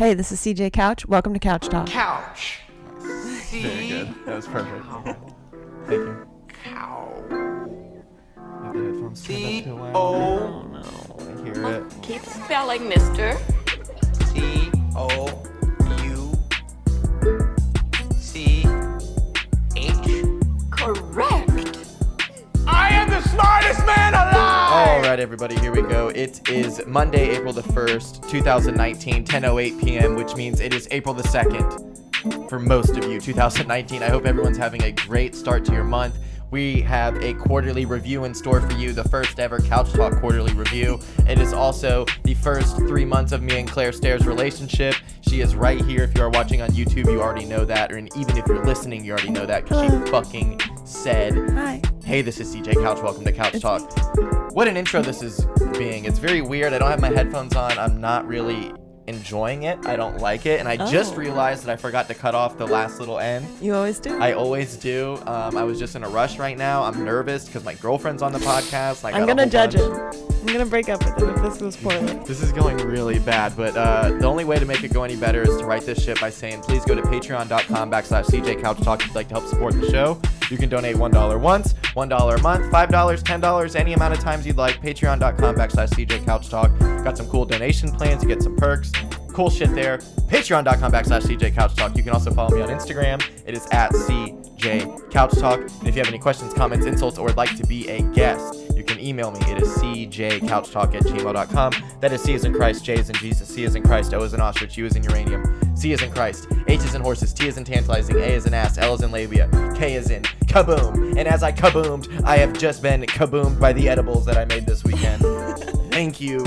Hey, this is CJ Couch. Welcome to Couch Talk. Couch. Very good. That was perfect. Thank you. Cow. Have the headphones turned up too loud. Oh, no. I hear it. Keep spelling, mister. C-O-U-C-H. Correct. I am the smartest man alive! All right, everybody, here we go. It is Monday, April the 1st, 2019, 10:08 p.m., which means it is April the 2nd for most of you, 2019. I hope everyone's having a great start to your month. We have a quarterly review in store for you, the first ever Couch Talk quarterly review. It is also the first 3 months of me and Claire Stair's relationship. She is right here. If you are watching on YouTube, you already know that. Or even if you're listening, you already know that because she fucking said, Hi. hey, this is CJ Couch. Welcome to Couch Talk. What an intro this is being. It's very weird. I don't have my headphones on. I'm not really enjoying it. I don't like it. And I just realized that I forgot to cut off the last little end. You always do. I always do. I was just in a rush right now. I'm nervous because my girlfriend's on the podcast. I'm going to judge it. I'm going to break up with it if this goes poorly. This is going really bad, but the only way to make it go any better is to write this shit by saying, please go to patreon.com/CJCouchTalk if you'd like to help support the show. You can donate $1 once, $1 a month, $5, $10, any amount of times you'd like. Patreon.com/CJCouchTalk. Got some cool donation plans. You get some perks. Cool shit there. Patreon.com/CJCouchTalk. You can also follow me on Instagram. It is at CJCouchTalk. And if you have any questions, comments, insults, or would like to be a guest, you can email me. It is cjcouchtalk@gmail.com. That is C as in Christ, J as in Jesus, C as in Christ, O as in ostrich, U as in uranium, C as in Christ, H as in horses, T as in tantalizing, A as in ass, L as in labia, K as in kaboom. And as I kaboomed, I have just been kaboomed by the edibles that I made this weekend. Thank you,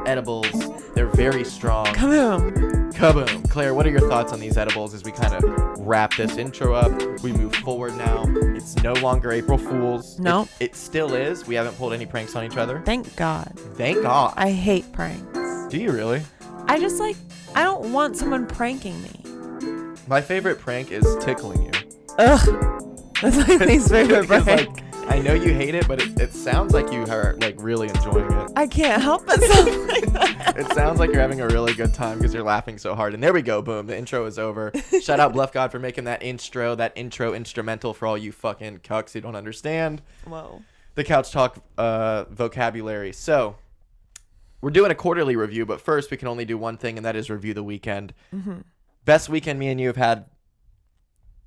edibles. They're very strong. Kaboom. Kaboom. Claire, what are your thoughts on these edibles as we kind of wrap this intro up? We move forward now. It's no longer April Fool's. No. It still is. We haven't pulled any pranks on each other. Thank God. Thank God. I hate pranks. Do you really? I don't want someone pranking me. My favorite prank is tickling you. Ugh. That's my least favorite Because, prank. I know you hate it, but it sounds like you are really enjoying it. I can't help myself like that. It sounds like you're having a really good time because you're laughing so hard. And there we go. Boom. The intro is over. Shout out Bluff God for making that intro instrumental for all you fucking cucks who don't understand Whoa. the Couch Talk vocabulary. So we're doing a quarterly review, but first we can only do one thing, and that is review the weekend. Mm-hmm. Best weekend me and you have had,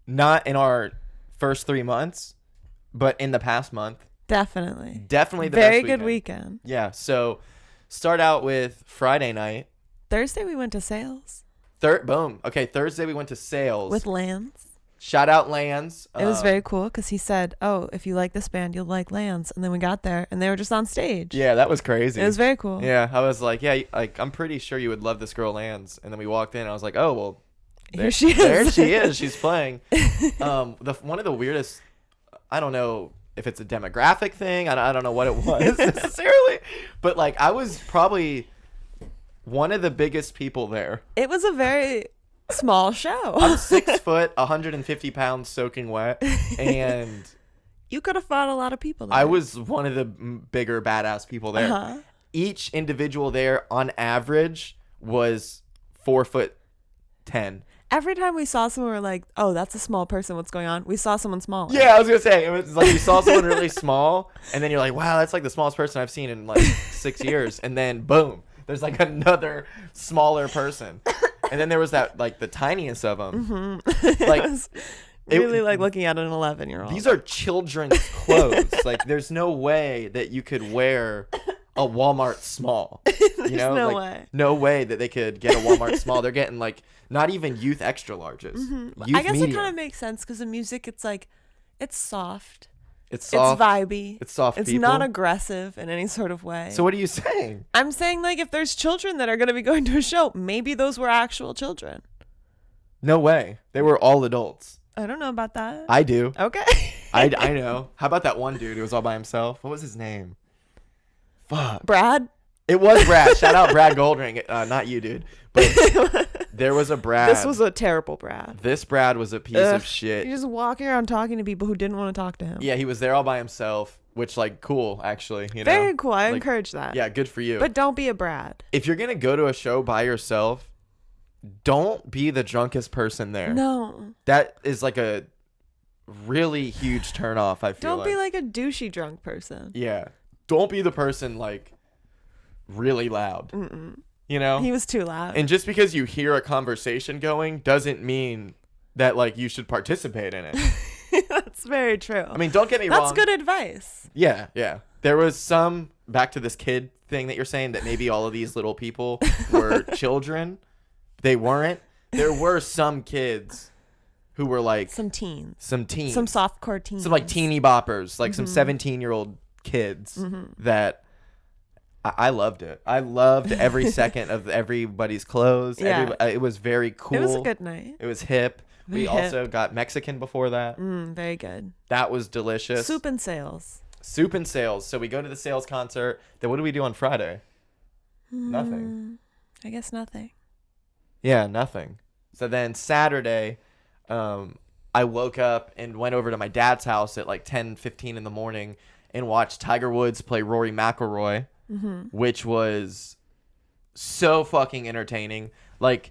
not in our first 3 months, but in the past month. Definitely the very best good weekend. Yeah. So start out with Friday night. Thursday we went to sales Boom. Okay, Thursday we went to sales. with Lance. Shout out Lance. It was very cool because he said, oh, if you like this band, you'll like Lance. And then we got there and they were just on stage. Yeah, that was crazy. It was very cool. Yeah, I was like, yeah, I'm pretty sure you would love this girl Lance. And then we walked in and I was like, oh, well, Here she is. There she is. She's playing. One of the weirdest, I don't know if it's a demographic thing. I don't know what it was necessarily. But like, I was probably one of the biggest people there. It was a very small show. I'm 6 foot, 150 pounds soaking wet. And you could have fought a lot of people there. I was one of the bigger badass people there. Uh-huh. Each individual there on average was 4'10". Every time we saw someone, we were like, oh, that's a small person. What's going on? We saw someone smaller. Yeah, I was going to say, it was like you saw someone really small, and then you're like, wow, that's like the smallest person I've seen in like 6 years. And then, boom, there's like another smaller person. And then there was that, like, the tiniest of them. Mm-hmm. Like, it was really like looking at an 11-year-old. These are children's clothes. Like, there's no way that you could wear a Walmart small. You know, no like, way. No way that they could get a Walmart small. They're getting like not even youth extra larges. Mm-hmm. Youth I guess medium. it kind of makes sense because the music, it's like, it's soft. It's soft. It's vibey. It's soft. It's people. not aggressive in any sort of way. So what are you saying? I'm saying, like, if there's children that are going to be going to a show, maybe those were actual children. No way. They were all adults. I don't know about that. I do. Okay. I know. How about that one dude who was all by himself? What was his name? Fuck. Brad? It was Brad. Shout out Brad Goldring. Not you, dude. But there was a Brad. This was a terrible Brad. This Brad was a piece of shit. You're just walking around talking to people who didn't want to talk to him. Yeah, he was there all by himself. which, like, cool, actually. You know? Very cool. I like, encourage that. Yeah, good for you. But don't be a Brad. If you're going to go to a show by yourself, don't be the drunkest person there. No. That is like a really huge turnoff, I feel Don't be like a douchey drunk person. Yeah. Don't be the person like really loud. You know? He was too loud. And just because you hear a conversation going doesn't mean that like you should participate in it. That's very true. I mean, don't get me wrong. That's good advice. Yeah, yeah. There was some, back to this kid thing that you're saying, that maybe all of these little people were children. They weren't. There were some kids who were like Some teens. Some softcore teens. Some like teeny boppers, like some 17-year-old kids that I loved it. I loved every second of everybody's clothes. Yeah. It was very cool. It was a good night. It was hip. We Hip. also got Mexican before that. Very good. That was delicious. Soup and sales. Soup and sales. So we go to the sales concert. Then what do we do on Friday? Nothing. I guess nothing. Yeah, nothing. So then Saturday, I woke up and went over to my dad's house at like 10:15 in the morning and watched Tiger Woods play Rory McIlroy, which was so fucking entertaining. Like,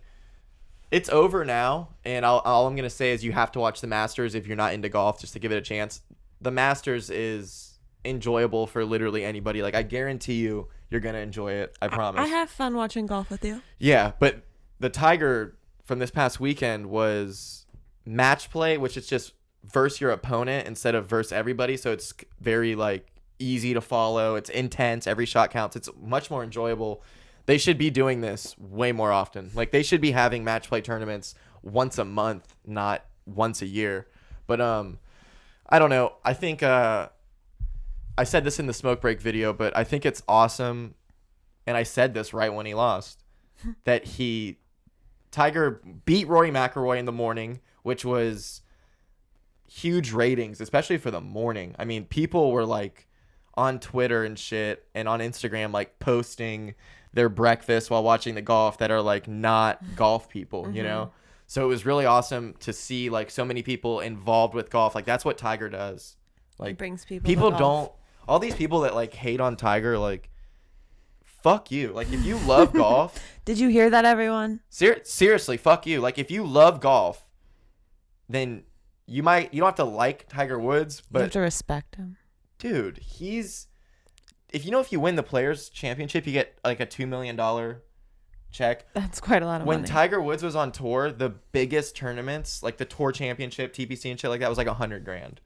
it's over now, and all I'm going to say is you have to watch the Masters if you're not into golf, just to give it a chance. The Masters is enjoyable for literally anybody. Like, I guarantee you're going to enjoy it. I promise. I have fun watching golf with you. Yeah, but the Tiger from this past weekend was match play, which is just verse your opponent instead of verse everybody. So it's very like easy to follow. It's intense. Every shot counts. It's much more enjoyable. They should be doing this way more often. Like, they should be having match play tournaments once a month, not once a year. But I don't know. I think I said this in the smoke break video, but I think it's awesome. And I said this right when he lost, that Tiger beat Rory McIlroy in the morning, which was huge ratings, especially for the morning. I mean, people were like on Twitter and shit and on Instagram, like posting their breakfast while watching the golf that are like not golf people, you know? So it was really awesome to see like so many people involved with golf. Like, that's what Tiger does. Like, He brings people People to golf. don't, all these people that like hate on Tiger, like, fuck you. Like, if you love golf, Did you hear that, everyone? seriously, fuck you. Like, if you love golf, then you don't have to like Tiger Woods, You have but to respect him. dude, if you win the Players Championship, you get like a $2 million check. That's quite a lot of When money. Tiger Woods was on tour, the biggest tournaments, like the Tour Championship, TPC and shit like that, was like $100,000.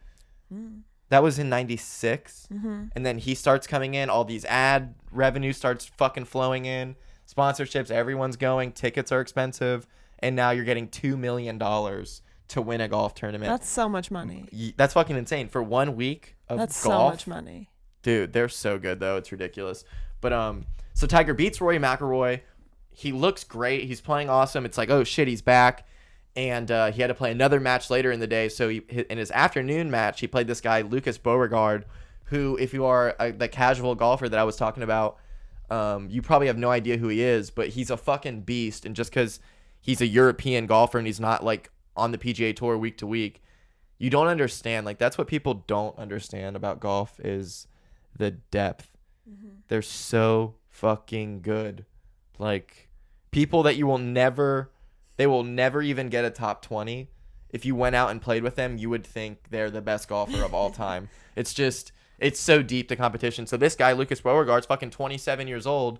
That was in '96, and then he starts coming in. All these ad revenue starts fucking flowing in. Sponsorships, everyone's going. Tickets are expensive, and now you're getting $2 million to win a golf tournament. That's so much money. That's fucking insane for 1 week of That's golf. so much money. Dude, they're so good though. It's ridiculous. But so Tiger beats Rory McIlroy. He looks great. He's playing awesome. It's like, oh shit, he's back. And he had to play another match later in the day. So in his afternoon match, he played this guy, Lucas Beauregard, who, if you are the casual golfer that I was talking about, you probably have no idea who he is, but he's a fucking beast. And just because he's a European golfer and he's not like on the PGA Tour week to week, you don't understand. Like, that's what people don't understand about golf is the depth. They're so fucking good. Like, people that they will never even get a top 20. If you went out and played with them, you would think they're the best golfer of all time. It's so deep, the competition. So this guy, Lucas Beauregard's fucking 27 years old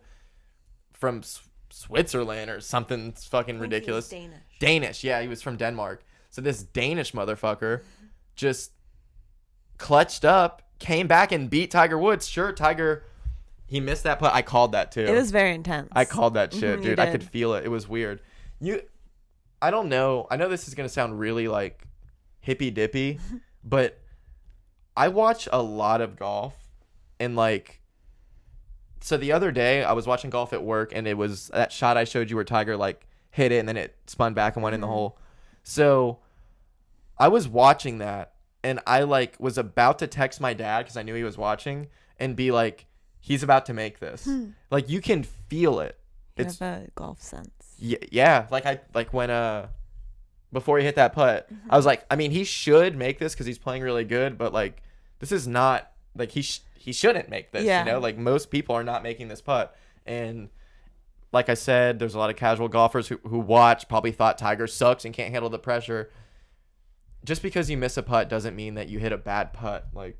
from Switzerland or something fucking ridiculous. Danish. Yeah, he was from Denmark. So this Danish motherfucker just clutched up, came back and beat Tiger Woods. Sure, Tiger, he missed that putt. I called that too. It was very intense. I called that shit, You dude. I did. could feel it. It was weird. I don't know. I know this is going to sound really like hippy dippy, but I watch a lot of golf, and like, so the other day I was watching golf at work, and it was that shot I showed you where Tiger like hit it and then it spun back and went in the hole. So I was watching that, and I like was about to text my dad because I knew he was watching and be like, he's about to make this. Like, you can feel it. You It's have a golf sense. yeah. Like when before he hit that putt, I was like, I mean, he should make this because he's playing really good, but like, this is not like he shouldn't make this. Yeah. You know, like most people are not making this putt, and like I said, there's a lot of casual golfers who watch probably thought Tiger sucks and can't handle the pressure. Just because you miss a putt doesn't mean that you hit a bad putt. Like,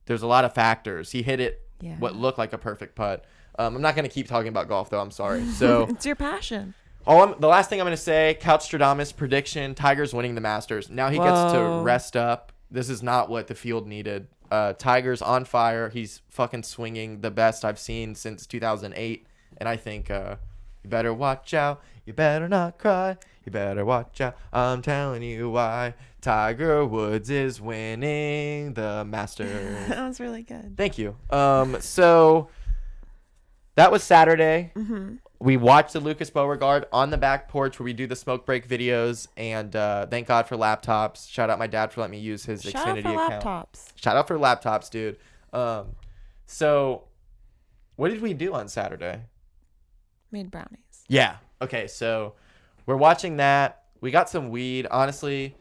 there's a lot of factors. He hit it what looked like a perfect putt. I'm not going to keep talking about golf, though. I'm sorry. So it's your passion. the last thing I'm going to say, Couchstradamus prediction, Tiger's winning the Masters. Now he gets to rest up. This is not what the field needed. Tiger's on fire. He's fucking swinging the best I've seen since 2008. And I think you better watch out. You better not cry. You better watch out. I'm telling you why. Tiger Woods is winning the Masters. That was really good. Thank you. So that was Saturday. We watched the Lucas Beauregard on the back porch where we do the smoke break videos. And thank God for laptops. Shout out my dad for letting me use his Xfinity account. Shout out for laptops, dude. So what did we do on Saturday? Made brownies. Yeah. Okay, so we're watching that. We got some weed. Honestly,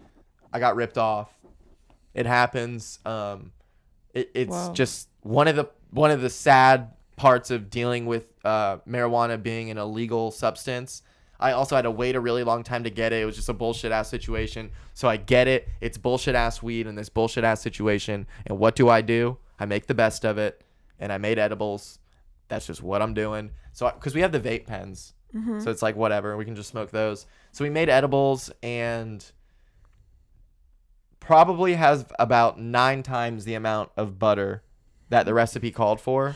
I got ripped off. It happens. It's just one of the sad parts of dealing with marijuana being an illegal substance. I also had to wait a really long time to get it. It was just a bullshit ass situation. So I get it. It's bullshit ass weed in this bullshit ass situation. And what do? I make the best of it. And I made edibles. That's just what I'm doing. So, because we have the vape pens. So it's like, whatever. We can just smoke those. So we made edibles and probably has about 9 times the amount of butter that the recipe called for.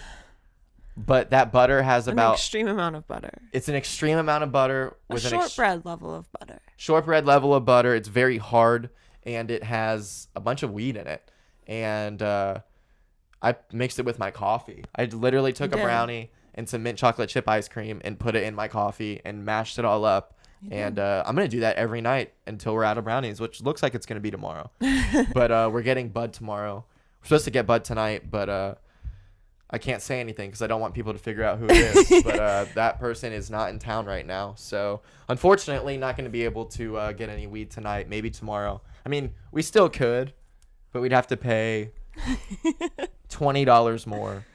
But that butter has an extreme amount of butter. It's an extreme amount of butter. With a shortbread level of butter. Shortbread level of butter. It's very hard. And it has a bunch of weed in it. And I mixed it with my coffee. I literally took a brownie and some mint chocolate chip ice cream and put it in my coffee and mashed it all up. And I'm going to do that every night until we're out of brownies, which looks like it's going to be tomorrow. But we're getting bud tomorrow. We're supposed to get bud tonight, but I can't say anything because I don't want people to figure out who it is. But that person is not in town right now. So unfortunately, not going to be able to get any weed tonight. Maybe tomorrow. I mean, we still could, but we'd have to pay $20 more.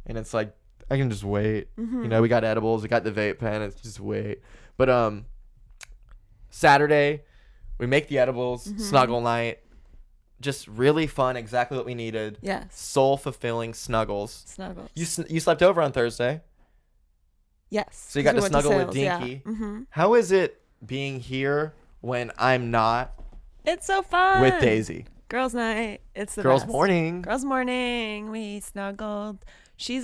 And it's like, I can just wait. You know, we got edibles, we got the vape pen. It's just wait. But Saturday, we make the edibles, snuggle night. Just really fun, exactly what we needed. Yes. Soul fulfilling snuggles. Snuggles. You slept over on Thursday. Yes. So you got to snuggle with Dinky. Yeah. How is it being here when I'm not? It's so fun. With Daisy. Girls' night. It's the Girls' best. morning. Girls' morning. We snuggled. She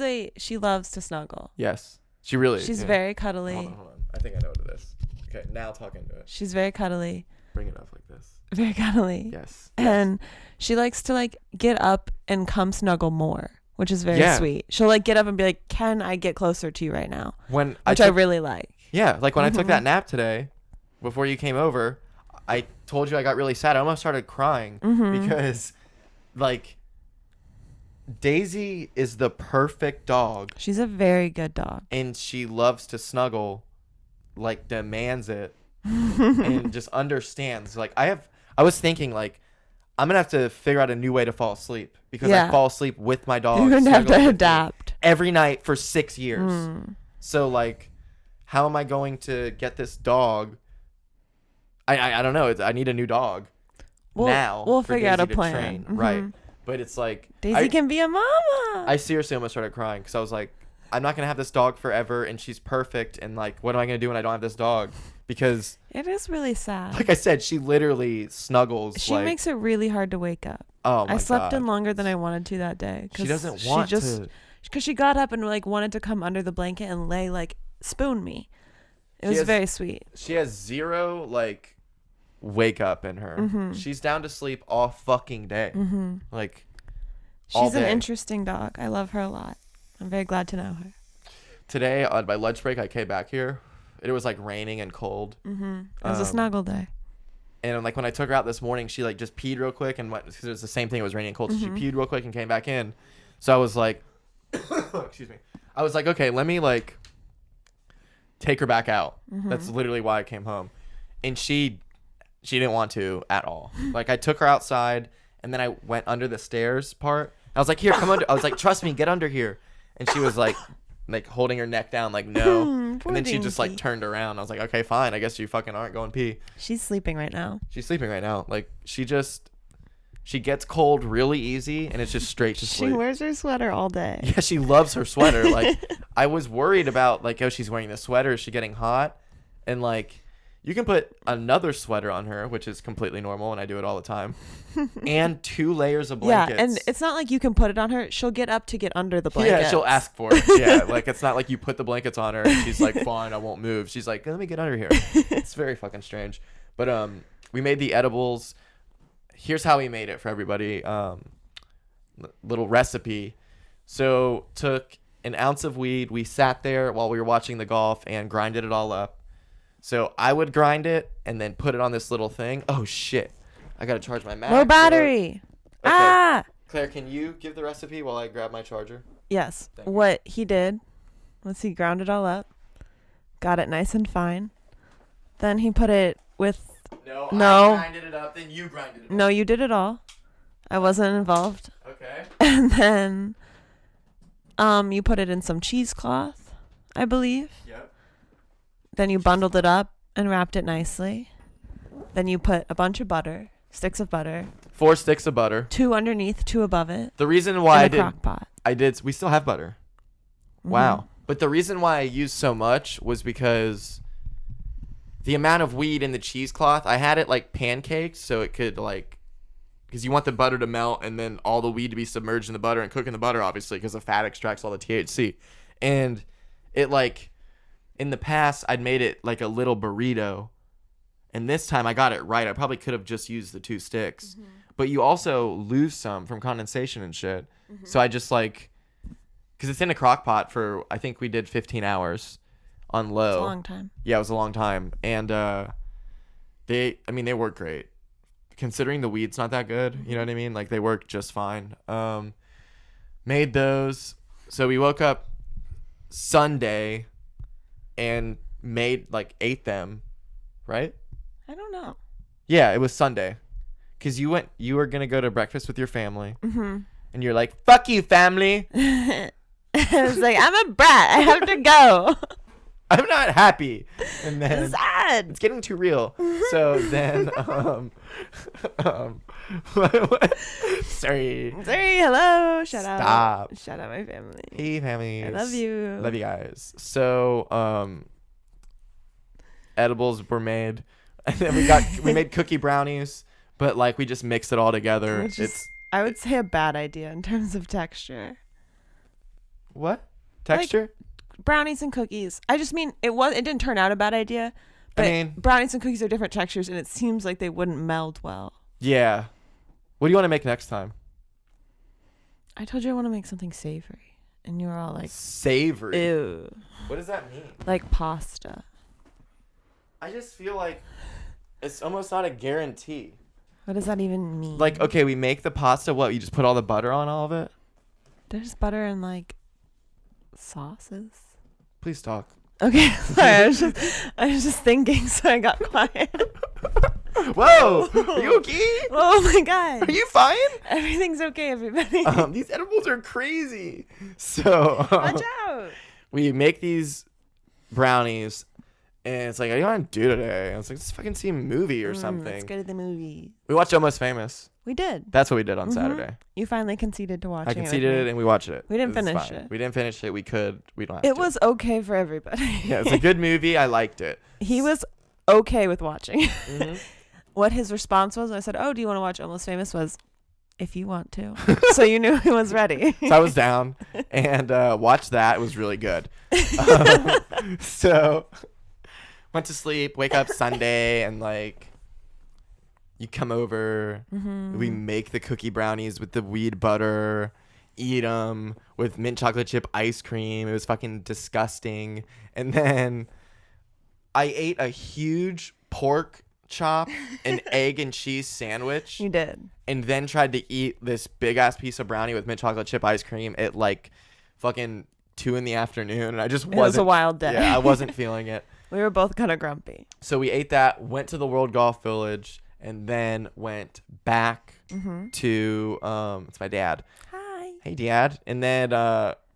loves to snuggle. Yes. She's very cuddly. Hold on. I think I know what it is. Okay, now talk into it. She's very cuddly. Bring it up like this. Very cuddly. Yes. And she likes to like get up and come snuggle more, which is very sweet. She'll like get up and be like, "Can I get closer to you right now?" Which I really like. Yeah, like when I took that nap today, before you came over, I told you I got really sad. I almost started crying because, like, Daisy is the perfect dog. She's a very good dog. And she loves to snuggle, like, demands it, and just understands. Like, I was thinking, like, I'm going to have to figure out a new way to fall asleep because I fall asleep with my dog. You're going to have to adapt. Every night for 6 years. So, like, how am I going to get this dog? I don't know. I need a new dog now. We'll figure out a plan. Right. But it's like Daisy can be a mama. I seriously almost started crying because I was like, I'm not gonna have this dog forever, and she's perfect. And like, what am I gonna do when I don't have this dog? Because it is really sad. Like I said, she literally snuggles. She makes it really hard to wake up. Oh my God. I slept in longer than I wanted to that day. She doesn't want to. Because she got up and like wanted to come under the blanket and lay like spoon me. It was very sweet. She has zero like wake up in her. She's down to sleep all fucking day. Like she's an interesting dog. I love her a lot. I'm very glad to know her. Today on my lunch break I came back here. It was like raining and cold. It was a snuggle day. And like when I took her out this morning, she like just peed real quick and went, because it was the same thing. It was raining and cold. So she peed real quick and came back in. So I was like, excuse me. I was like, okay, let me like take her back out. That's literally why I came home. And she didn't want to at all. Like I took her outside and then I went under the stairs part. I was like, here, come under. I was like, trust me, get under here. And she was like holding her neck down, like, no. And then she just like turned around. I was like, okay, fine. I guess you fucking aren't going pee. She's sleeping right now. Like she gets cold really easy, and it's just straight to sleep. She wears her sweater all day. Yeah, she loves her sweater. Like I was worried about like, oh, she's wearing the sweater. Is she getting hot? And like, you can put another sweater on her, which is completely normal, and I do it all the time. And 2 layers of blankets. Yeah, and it's not like you can put it on her. She'll get up to get under the blankets. Yeah, she'll ask for it. Yeah, like it's not like you put the blankets on her and she's like, fine, I won't move. She's like, let me get under here. It's very fucking strange. But we made the edibles. Here's how we made it for everybody. Little recipe. So took an ounce of weed. We sat there while we were watching the golf and grinded it all up. So I would grind it and then put it on this little thing. Oh shit. I gotta charge my Mac. Low battery. Okay. Ah. Claire, can you give the recipe while I grab my charger? Yes. What he did was he ground it all up, got it nice and fine. Then he put it with... No. I grinded it up, then you grinded it up. No, you did it all. I wasn't involved. Okay. And then you put it in some cheesecloth, I believe. Yep. Then you bundled it up and wrapped it nicely. Then you put a bunch of butter, sticks of butter. 4 sticks of butter. 2 underneath, 2 above it. The reason why I did... we still have butter. Mm-hmm. Wow. But the reason why I used so much was because the amount of weed in the cheesecloth, I had it like pancakes so it could like, because you want the butter to melt and then all the weed to be submerged in the butter and cook in the butter, obviously, because the fat extracts all the THC. And it like, in the past, I'd made it like a little burrito. And this time I got it right. I probably could have just used the 2 sticks. Mm-hmm. But you also lose some from condensation and shit. Mm-hmm. So I just like, because it's in a crock pot for, I think we did 15 hours on low. It's a long time. Yeah, it was a long time. And they work great. Considering the weed's not that good, you know what I mean? Like they work just fine. Made those. So we woke up Sunday and ate them, right? I don't know. Yeah, it was Sunday. Because you were going to go to breakfast with your family. Mm-hmm. And you're like, fuck you, family. I was like, I'm a brat. I have to go. I'm not happy. And then it's sad. It's getting too real. So then, sorry. Hello. Shout out my family. Hey, family. I love you. Love you guys. So, edibles were made. And then we made cookie brownies, but like we just mixed it all together. I would say a bad idea in terms of texture. What? Texture? Like brownies and cookies. I just mean it didn't turn out a bad idea. But brownies and cookies are different textures and it seems like they wouldn't meld well. Yeah. What do you want to make next time? I told you I want to make something savory. And you were all like, savory? Ew. What does that mean? Like pasta. I just feel like it's almost not a guarantee. What does that even mean? Like, okay, we make the pasta. What? You just put all the butter on all of it? There's butter and like sauces. Please talk. Okay, sorry. I was just thinking, so I got quiet. Whoa! Are you okay? Oh my god! Are you fine? Everything's okay, everybody. These edibles are crazy. So watch out. We make these brownies. And it's like, what do you want to do today? I was like, let's fucking see a movie or something. Let's go to the movie. We watched Almost Famous. We did. That's what we did on Saturday. You finally conceded to watching it. I conceded it and we watched it. We didn't finish it. We didn't finish it. We could. We don't have to. It to. was okay for everybody. Yeah, it's a good movie. I liked it. He was okay with watching it. Mm-hmm. What his response was, I said, oh, do you want to watch Almost Famous? Was, if you want to. So you knew he was ready. So I was down and watched that. It was really good. So... went to sleep, wake up Sunday, and like you come over. Mm-hmm. We make the cookie brownies with the weed butter, eat them with mint chocolate chip ice cream. It was fucking disgusting. And then I ate a huge pork chop and egg and cheese sandwich. You did. And then tried to eat this big ass piece of brownie with mint chocolate chip ice cream at like fucking 2 p.m. and I just wasn't. It was a wild day. Yeah, I wasn't feeling it. We were both kind of grumpy. So we ate that, went to the World Golf Village, and then went back to it's my dad. Hi. Hey, Dad. And then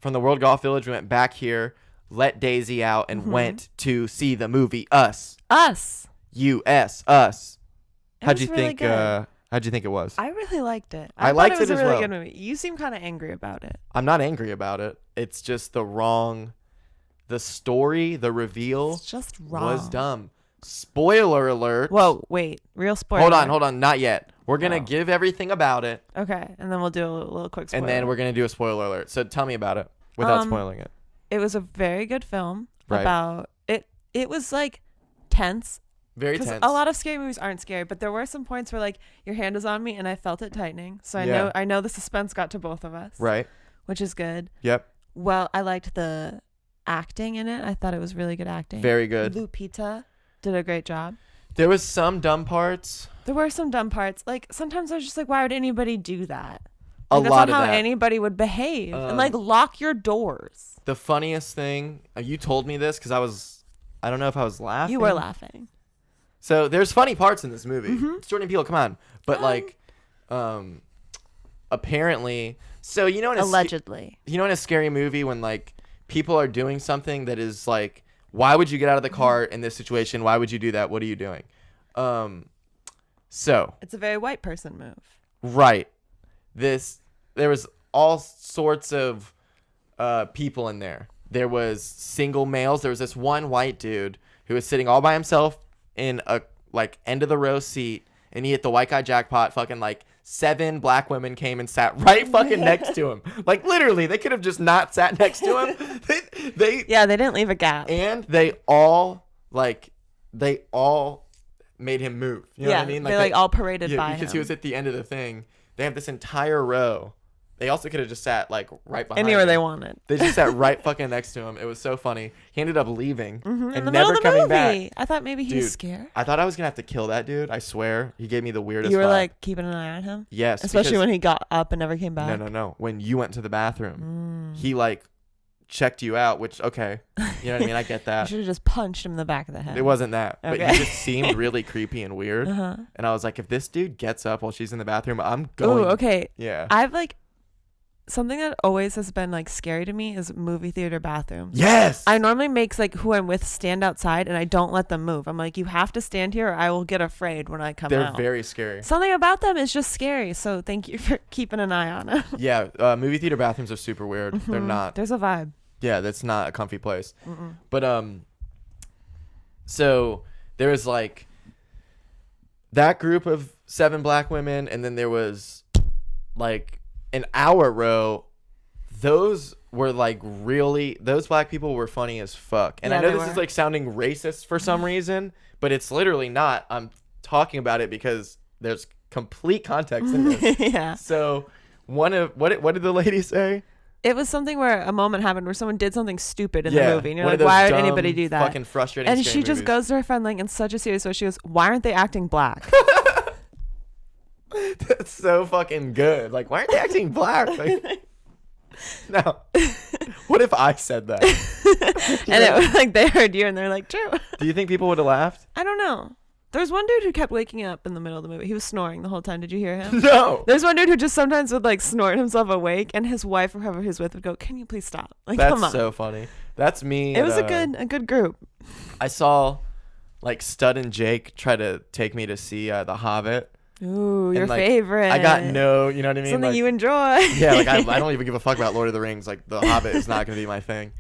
from the World Golf Village, we went back here, let Daisy out and went to see the movie Us. Us. U.S. Us. How'd you really think? Good. How'd you think it was? I really liked it. I liked it was it a as really well. good movie. You seem kind of angry about it. I'm not angry about it. It's just the story, the reveal It's just wrong. was dumb. Spoiler alert. Whoa, wait. Real spoiler. Hold on. Not yet. We're going to give everything about it. Okay, and then we'll do a little quick spoiler. And then we're going to do a spoiler alert. So tell me about it without spoiling it. It was a very good film Right. about it. It was like tense. Very Because tense. a lot of scary movies aren't scary, but there were some points where like your hand is on me and I felt it tightening. So I know the suspense got to both of us. Right. Which is good. Yep. Well, I liked the acting in it. I thought it was really good acting. Very good. Lupita did a great job. There was some dumb parts. There were some dumb parts. Like sometimes I was just like, why would anybody do that? A Like, lot that's of not how that. anybody would behave. And like lock your doors. The funniest thing, you told me this because I don't know if I was laughing. You were laughing. So there's funny parts in this movie. Mm-hmm. It's Jordan Peele, come on. But like, apparently, so you know Allegedly. You know in a scary movie when like people are doing something that is like, why would you get out of the car in this situation? Why would you do that? What are you doing? So It's a very white person move. right, there was all sorts of people in there. There was single males. There was this one white dude who was sitting all by himself in a like end of the row seat, and he hit the white guy jackpot. Fucking like 7 black women came and sat right fucking next to him. Like literally, they could have just not sat next to him. they didn't leave a gap. and they all made him move. You know what I mean? They like all paraded by because him. he was at the end of the thing. They have this entire row. They also could have just sat like right behind anywhere him. they wanted. They just sat right fucking next to him. It was so funny. He ended up leaving and in the never middle of the coming movie. back. I thought maybe he was Dude, scared. I thought I was gonna have to kill that dude. I swear. He gave me the weirdest. You were vibe. like keeping an eye on him? Yes. Especially because- when he got up and never came back. No. When you went to the bathroom, he like checked you out. Which okay, you know what I mean. I get You that. should have just punched him in the back of the head. It wasn't that, but Okay. he just seemed really creepy and weird. Uh-huh. And I was like, if this dude gets up while she's in the bathroom, I'm going. Ooh, okay. Yeah. I've like something that always has been like scary to me is movie theater bathrooms. Yes. I normally make like who I'm with stand outside and I don't let them move. I'm like, you have to stand here or I will get afraid when I come They're out. very scary. Something about them is just scary. So thank you for keeping an eye on them. Yeah. Movie theater bathrooms are super weird. They're not. There's a vibe. Yeah, that's not a comfy place. But so there was like that group of 7 black women, and then there was like an hour row. Those were like really, those black people were funny as fuck. And Yeah, I know they this were. is like sounding racist for some reason, but it's literally not. I'm talking about it because there's complete context in this. Yeah. So what did the lady say? It was something where a moment happened where someone did something stupid in Yeah, the movie. And you're one like, of those why would dumb, anybody do that? fucking frustrating And scary she just movies. goes to her friend like in such a serious way. She goes, why aren't they acting black? That's so fucking good. Like, why aren't they acting black? Like, no. What if I said that? And it was like they heard you and they're like, true. Do you think people would have laughed? I don't know. There's one dude who kept waking up in the middle of the movie. He was snoring the whole time. Did you hear him? No. There's one dude who just sometimes would like snort himself awake, and his wife or whoever he's with would go, "Can you please stop?" Like, come That's on. so funny. That's me. It was a good group. I saw like Stud and Jake try to take me to see The Hobbit. Ooh, your like, favorite. I got no, you know what I mean? Something Like, you enjoy. yeah, like I don't even give a fuck about Lord of the Rings. Like The Hobbit is not going to be my thing.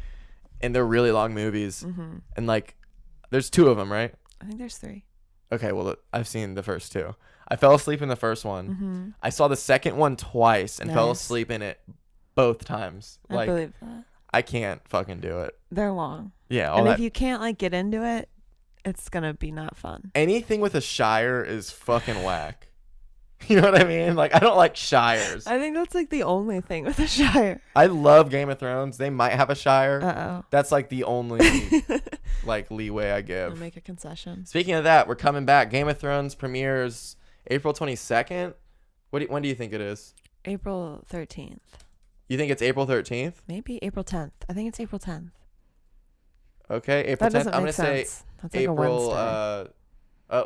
And they're really long movies. Mm-hmm. And like, there's 2 of them, right? I think there's 3. Okay, well, I've seen the first 2. I fell asleep in the first one. Mm-hmm. I saw the second one twice and fell Nice. asleep in it both times. I Like, believe that. I can't fucking do it. They're long. Yeah, all And that. if you can't like get into it, it's gonna be not fun. Anything with a shire is fucking whack. You know what I mean? Like, I don't like shires. I think that's like the only thing with the Shire. I love Game of Thrones. They might have a shire. Uh-oh. That's like the only like leeway I I'll give. make a concession. Speaking of that, we're coming back. Game of Thrones premieres April 22nd. When do you think it is? April 13th. You think it's April 13th? Maybe April 10th. I think it's April 10th. Okay, April That 10th. doesn't I'm make gonna say sense. That's like a April. Wednesday.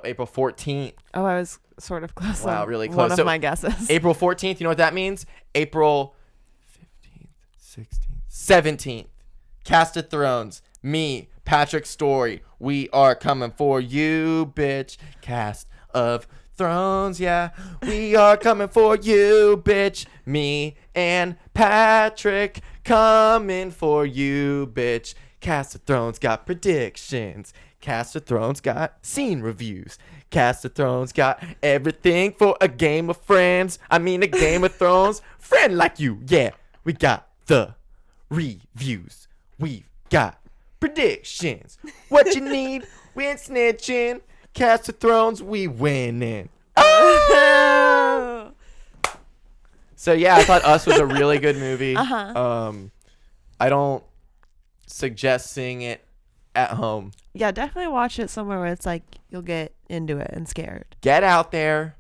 April 14th. Oh, I was sort of close. Wow, on really One close. of So, my guesses. April 14th. You know what that means? April 15th, 16th, 17th. Cast of Thrones. Me, Patrick Story. We are coming for you, bitch. Cast of Thrones, yeah. We are coming for you, bitch. Me and Patrick coming for you, bitch. Cast of Thrones got predictions. Cast of Thrones got scene reviews. Cast of Thrones got everything for a Game of Friends. I mean, a Game of Thrones friend like you. Yeah, we got the reviews. We've got predictions. What you need, we ain't snitching. Cast of Thrones, we winning. Oh! So yeah, I thought Us was a really good movie. I don't suggest seeing it at home. Yeah, definitely watch it somewhere where it's like you'll get into it and scared. Get out there,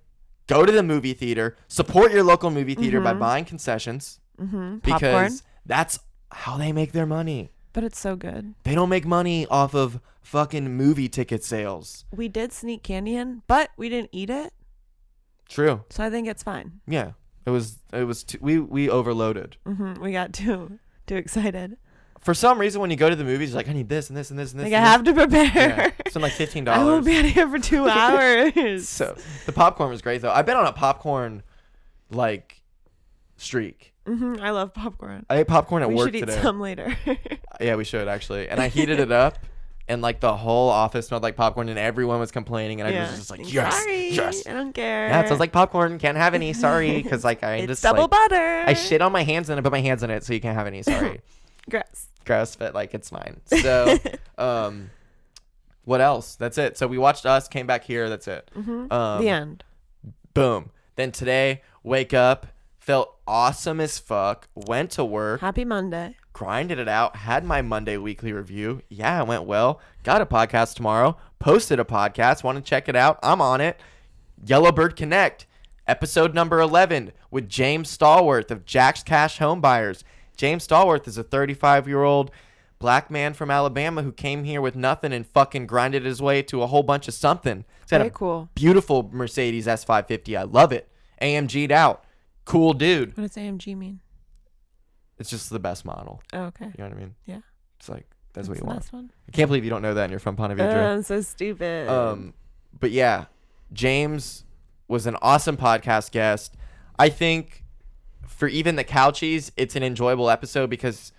go to the movie theater, support your local movie theater by buying concessions, because Popcorn. that's how they make their money. But it's so good. They don't make money off of fucking movie ticket sales. We did sneak candy in, but we didn't eat it. True. So I think it's fine. Yeah, it was we overloaded. We got too excited. For some reason, when you go to the movies, you're like, I need this and this and this and this. Like, I have to prepare. Yeah. Spend like $15. I won't be out of here for 2 hours. So the popcorn was great, though. I've been on a popcorn, like, streak. I love popcorn. I ate popcorn at work today. We should eat some later. Yeah, we should, actually. And I heated it up, and, like, the whole office smelled like popcorn, and everyone was complaining, and I was just like, yes, sorry, yes. I don't care. Yeah, it smells like popcorn. Can't have any. Sorry. Because, like, it's just, double like, butter. I shit on my hands, and I put my hands in it, so you can't have any. Sorry. Gross, but like it's fine. So, what else? That's it. So we watched Us, came back here. That's it. The end. Boom. Then today, wake up, felt awesome as fuck. Went to work. Happy Monday. Grinded it out. Had my Monday weekly review. Yeah, it went well. Got a podcast tomorrow. Posted a podcast. Want to check it out? I'm on it. Yellowbird Connect, episode number 11 with James Stallworth of Jack's Cash Home Buyers. James Stallworth is a 35-year-old black man from Alabama who came here with nothing and fucking grinded his way to a whole bunch of something. He's got Very a cool. beautiful Mercedes S550. I love it. AMG'd out. Cool dude. What does AMG mean? It's just the best model. Oh, okay. You know what I mean? Yeah. It's like, that's what the you want. best one. I can't believe you don't know that and you're from Ponte Vedra. I'm so stupid. But yeah, James was an awesome podcast guest. I think for even the Couchies, it's an enjoyable episode because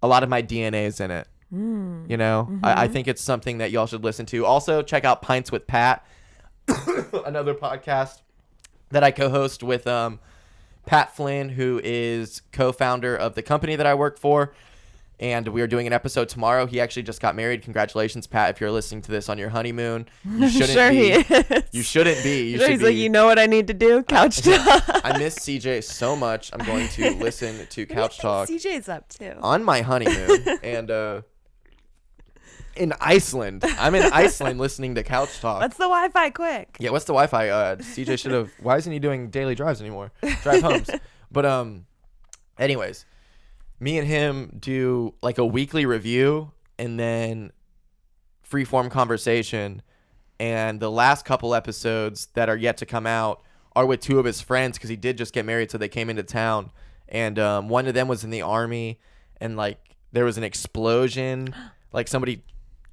a lot of my DNA is in it. You know, I think it's something that y'all should listen to. Also, check out Pints with Pat, another podcast that I co-host with Pat Flynn, who is co-founder of the company that I work for. And we are doing an episode tomorrow. He actually just got married. Congratulations, Pat, if you're listening to this on your honeymoon. You shouldn't sure be. He is. You shouldn't be. You should He's be. like, you know what I need to do? Couch talk. I miss CJ so much. I'm going to listen to Couch Talk CJ's up too. on my honeymoon. And in Iceland. I'm in Iceland listening to Couch Talk. What's the Wi-Fi quick? Yeah, what's the Wi-Fi? CJ should have. Why isn't he doing daily drives anymore? Drive homes. But anyways, me and him do like a weekly review and then freeform conversation. And the last couple episodes that are yet to come out are with two of his friends because he did just get married, so they came into town. And one of them was in the army, and like there was an explosion, like somebody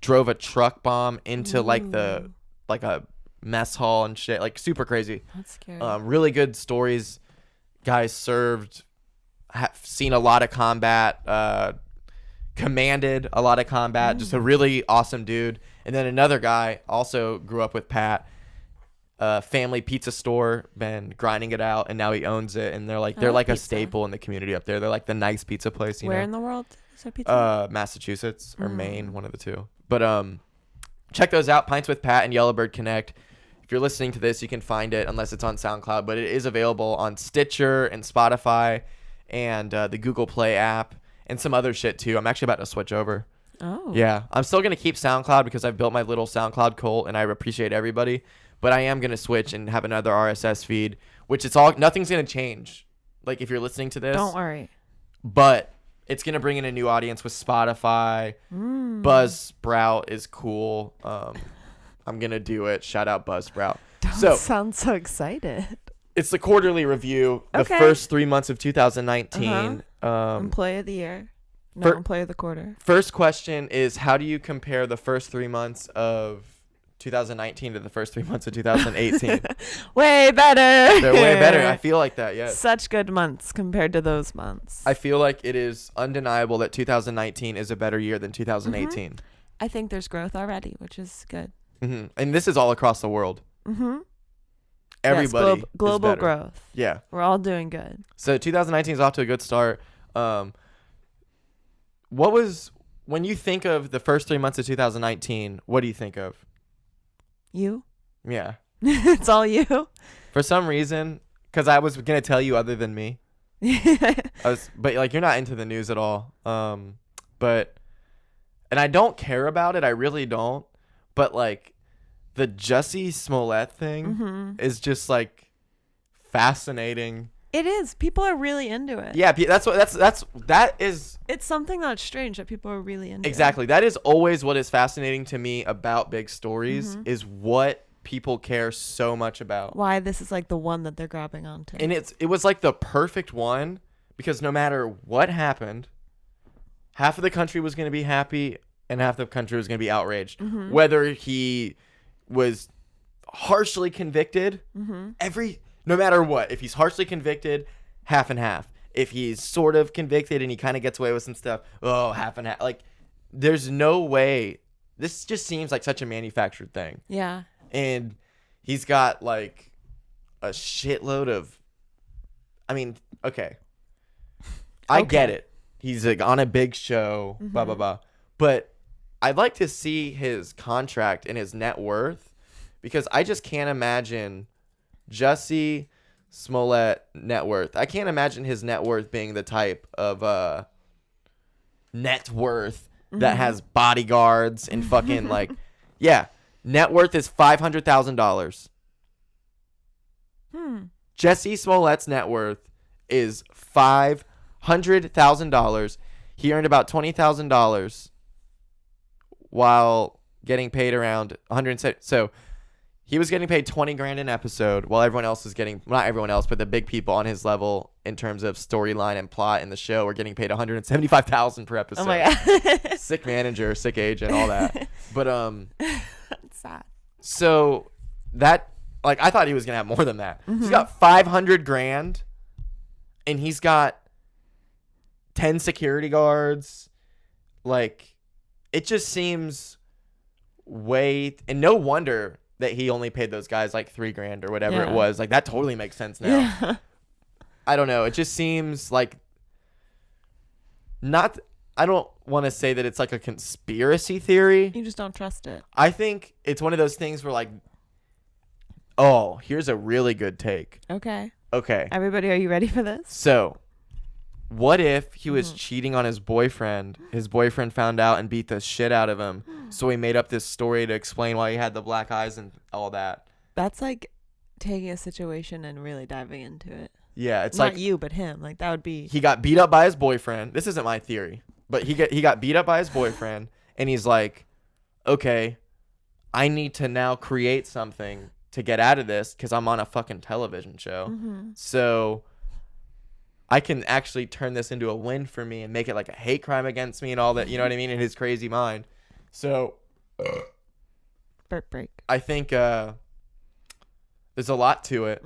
drove a truck bomb into like a mess hall and shit, like super crazy. That's scary. Really good stories. Guys served, have seen a lot of combat, commanded a lot of combat. Just a really awesome dude. And then another guy also grew up with Pat. Family pizza store, been grinding it out, and now he owns it. And they're like a pizza. staple in the community up there. They're like the nice pizza place. Where in the world is there pizza? Massachusetts or Maine, one of the two. But check those out. Pints with Pat and Yellowbird Connect. If you're listening to this, you can find it unless it's on SoundCloud, but it is available on Stitcher and Spotify and the Google Play app and some other shit too. I'm actually about to switch over. Oh. Yeah, I'm still going to keep SoundCloud because I've built my little SoundCloud cult and I appreciate everybody, but I am going to switch and have another RSS feed, which nothing's going to change. Like if you're listening to this. Don't worry. But it's going to bring in a new audience with Spotify. Buzzsprout is cool. I'm going to do it. Shout out Buzzsprout. Don't sound so excited. It's the quarterly review. The Okay. first 3 months of 2019. Employee of the year. No, play the quarter. First question is, how do you compare the first 3 months of 2019 to the first 3 months of 2018? Way better. They're way better. I feel like that, yes. Such good months compared to those months. I feel like it is undeniable that 2019 is a better year than 2018. Mm-hmm. I think there's growth already, which is good. Mm-hmm. And this is all across the world. Mm-hmm. Everybody. Yes, global growth. Yeah. We're all doing good. So 2019 is off to a good start. When you think of the first 3 months of 2019, what do you think of? You? Yeah. It's all you? For some reason, because I was going to tell you other than me. But like, you're not into the news at all. And I don't care about it. I really don't. But like, the Jussie Smollett thing is just like fascinating. It is. People are really into it. Yeah, that is. It's something that's strange that people are really into. Exactly. That is always what is fascinating to me about big stories is what people care so much about. Why this is like the one that they're grabbing onto. And it was like the perfect one because no matter what happened, half of the country was going to be happy and half the country was going to be outraged. Whether he was harshly convicted, no matter what, if he's harshly convicted, half and half. If he's sort of convicted and he kind of gets away with some stuff, half and half. Like, there's no way. This just seems like such a manufactured thing. Yeah. And he's got like a shitload of. I mean, okay. I get it. He's like on a big show, blah, blah, blah. But I'd like to see his contract and his net worth because I just can't imagine Jussie Smollett net worth. I can't imagine his net worth being the type of net worth that has bodyguards and fucking like, yeah, net worth is $500,000. Jussie Smollett's net worth is $500,000. He earned about $20,000 while getting paid around 170. So he was getting paid $20,000 an episode while everyone else was getting, not everyone else, but the big people on his level in terms of storyline and plot in the show were getting paid $175,000 per episode. Oh my God. Sick manager, sick agent, all that. But that's sad. So that, like, I thought he was gonna have more than that. He's got $500,000 and he's got 10 security guards. Like, it just seems and no wonder that he only paid those guys like $3,000 or whatever it was. Like, that totally makes sense now. Yeah. I don't know. It just seems like I don't want to say that it's like a conspiracy theory. You just don't trust it. I think it's one of those things where like, oh, here's a really good take. Okay. Everybody, are you ready for this? So, what if he was cheating on his boyfriend? His boyfriend found out and beat the shit out of him. So he made up this story to explain why he had the black eyes and all that. That's like taking a situation and really diving into it. Yeah, it's not like you, but him. Like, that would be. He got beat up by his boyfriend. This isn't my theory, but he got beat up by his boyfriend, and he's like, okay, I need to now create something to get out of this because I'm on a fucking television show. So I can actually turn this into a win for me and make it like a hate crime against me and all that. You know what I mean? In his crazy mind. So burp break. I think there's a lot to it,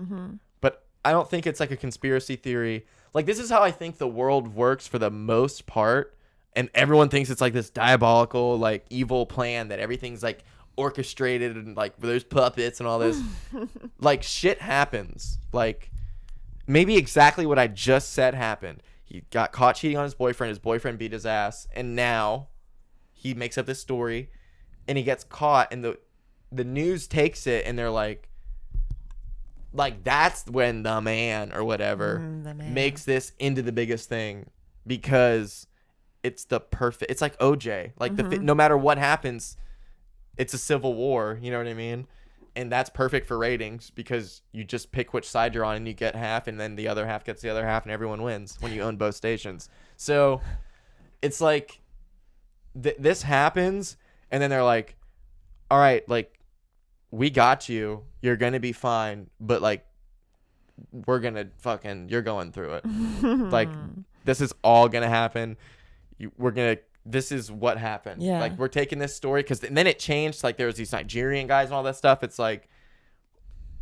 but I don't think it's like a conspiracy theory. Like, this is how I think the world works for the most part. And everyone thinks it's like this diabolical, like, evil plan that everything's like orchestrated and like there's puppets and all this. Like, shit happens. Like, maybe exactly what I just said happened. He got caught cheating on his boyfriend. His boyfriend beat his ass. And now he makes up this story and he gets caught. And the news takes it and they're like, that's when the man or whatever makes this into the biggest thing because it's it's like OJ. Like, no matter what happens, it's a civil war. You know what I mean? And that's perfect for ratings because you just pick which side you're on and you get half and then the other half gets the other half and everyone wins when you own both stations. So it's like this happens and then they're like, all right, like, we got you. You're going to be fine. But like, you're going through it. Like, this is all going to happen. this is what happened. Yeah. Like, we're taking this story because then it changed. Like, there was these Nigerian guys and all that stuff. It's like,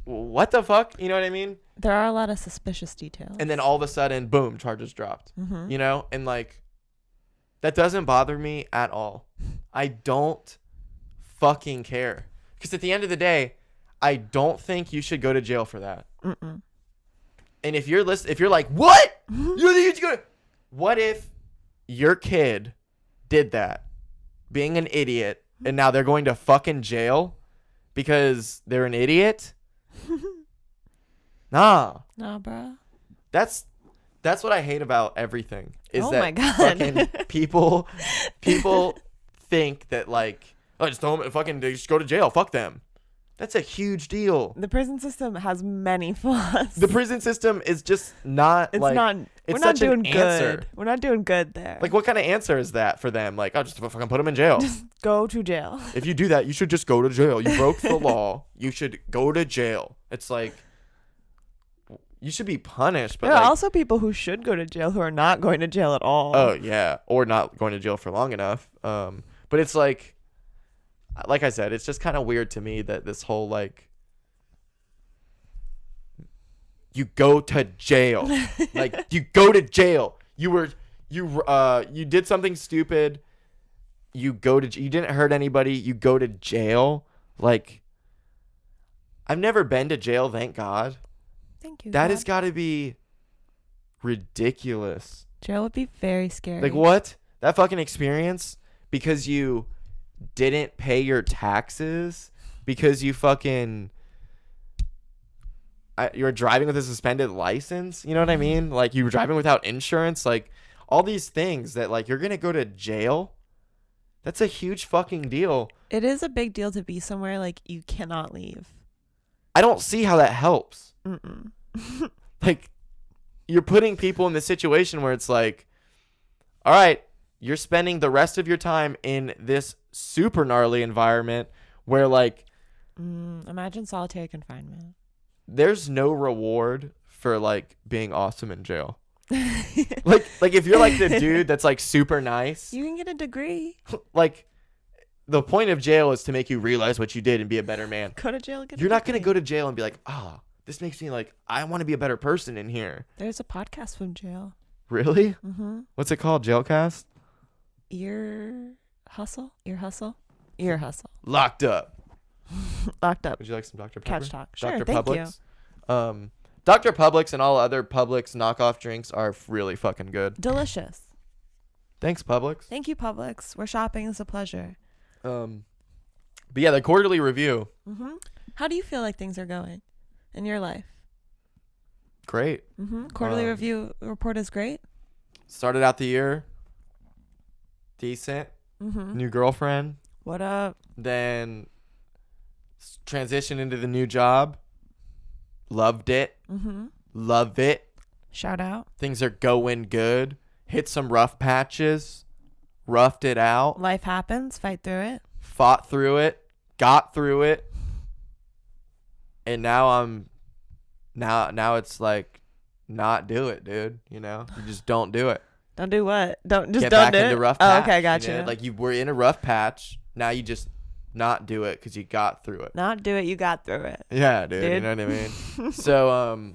what the fuck? You know what I mean? There are a lot of suspicious details. And then all of a sudden, boom, charges dropped. Mm-hmm. You know? And like, that doesn't bother me at all. I don't fucking care. Because at the end of the day, I don't think you should go to jail for that. Mm-mm. And if you're like, what? You go. What if your kid did that, being an idiot, and now they're going to fucking jail because they're an idiot? Nah, bro. That's what I hate about everything. Is Oh that my God. fucking people think that like, oh, just throw them, fucking, they just go to jail. Fuck them. That's a huge deal. The prison system has many flaws. The prison system is just not It's like, not. it's We're not such an doing answer. good. We're not doing good there. Like, what kind of answer is that for them? Like, oh, just fucking put them in jail. Just go to jail. If you do that, you should just go to jail. You broke the law. You should go to jail. It's like, you should be punished. But There are like, also people who should go to jail who are not going to jail at all. oh yeah, or not going to jail for long enough. But it's like I said, it's just kind of weird to me that this whole like, you go to jail. Like, you go to jail. You did something stupid. You didn't hurt anybody. You go to jail. Like, I've never been to jail, thank God. Thank you. That God. has got to be ridiculous. Jail would be very scary. Like, what? That fucking experience because you didn't pay your taxes, because you fucking you're driving with a suspended license, you know what I mean? Like, you were driving without insurance, like all these things that like you're gonna go to jail. That's a huge fucking deal. It is a big deal to be somewhere like you cannot leave. I don't see how that helps. Mm-mm. Like, you're putting people in the situation where it's like, all right, you're spending the rest of your time in this super gnarly environment where like, Imagine solitary confinement. there's no reward for like being awesome in jail. like if you're like the dude that's like super nice, You can get a degree. like, the point of jail is to make you realize what you did and be a better man. Go to jail. Get You're a not going to degree. go to jail and be like, this makes me like, I want to be a better person in here. There's a podcast from jail. Really? Mm-hmm. What's it called? Jailcast? Ear hustle. Locked up. Locked up. Would you like some Dr. Pepper? Catch talk. Sure. Dr. Thank Publix? Dr. Publix and all other Publix knockoff drinks are really fucking good. you. Delicious. Thanks, Publix. Thank you, Publix. We're shopping. It's a pleasure. But yeah, the quarterly review. Mm-hmm. How do you feel like things are going in your life? Great. Mm-hmm. Quarterly review report is great. Started out the year decent. Mm-hmm. New girlfriend. What up? Then transitioned into the new job. Loved it. Mm-hmm. Love it. Shout out. Things are going good. Hit some rough patches. Roughed it out. Life happens. Fight through it. Fought through it. Got through it. And now now it's like, not do it, dude. You know, you just don't do it. Don't do what? Don't Get don't back do into it. rough Oh, patch. okay, gotcha. You know? Like, you were in a rough patch. Now you just not do it because you got through it. Not do it. You got through it. Yeah, dude. You know what I mean? So,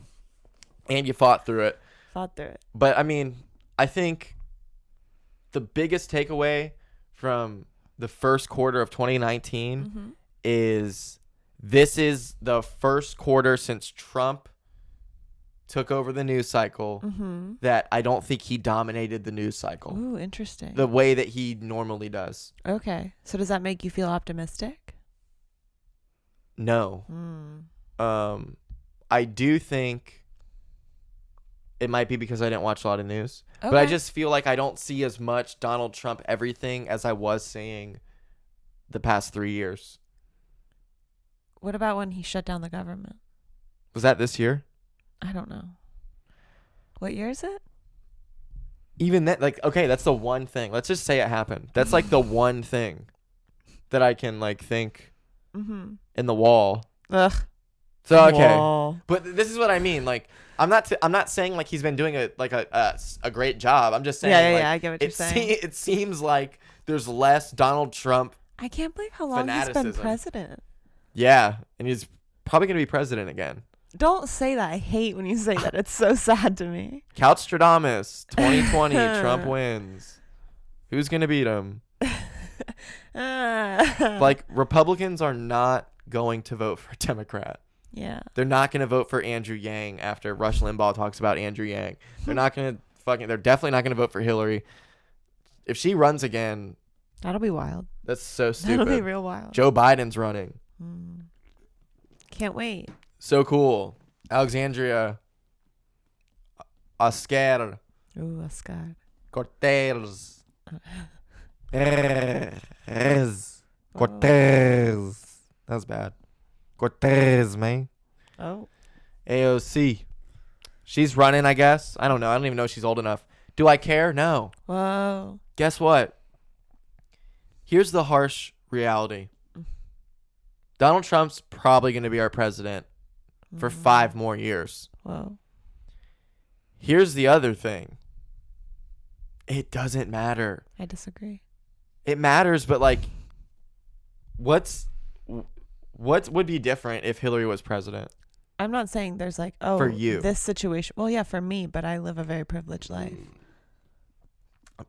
and you fought through it. Fought through it. But I mean, I think the biggest takeaway from the first quarter of 2019 Mm-hmm. is this is the first quarter since Trump took over the news cycle Mm-hmm. that I don't think he dominated the news cycle Ooh, interesting. the way that he normally does. Okay. So does that make you feel optimistic? No. Mm. I do think it might be because I didn't watch a lot of news. But I Okay. just feel like I don't see as much Donald Trump everything as I was seeing the past 3 years. What about when he shut down the government? Was that this year? I don't know. What year is it? Even that, like, okay, that's the one thing. Let's just say it happened. That's like the one thing that I can like think Mm-hmm. in the wall. Ugh. So, okay. Wall. But this is what I mean. Like, I'm not saying like he's been doing a great job. I'm just saying. Yeah. I get what you're saying. It seems like there's less Donald Trump. I can't believe how long he's been president. Yeah, and he's probably gonna be president again. Don't say that. I hate when you say that. It's so sad to me. Couchstradamus, 2020, Trump wins. Who's gonna beat him? Like, Republicans are not going to vote for a Democrat. Yeah. They're not gonna vote for Andrew Yang after Rush Limbaugh talks about Andrew Yang. They're not gonna They're definitely not gonna vote for Hillary. If she runs again, that'll be wild. That's so stupid. That'll be real wild. Joe Biden's running. Can't wait. So cool. Alexandria Oscar. Ooh, Oscar. Cortez. Cortez. That was bad. Cortez, man. Oh. AOC. She's running, I guess. I don't know. I don't even know if she's old enough. Do I care? No. Whoa. Guess what? Here's the harsh reality. Donald Trump's probably going to be our president for 5 more years. Whoa. Here's the other thing. It doesn't matter. I disagree. It matters, but like, what would be different if Hillary was president? I'm not saying there's like, oh, for you, this situation. Well, yeah, for me, but I live a very privileged life.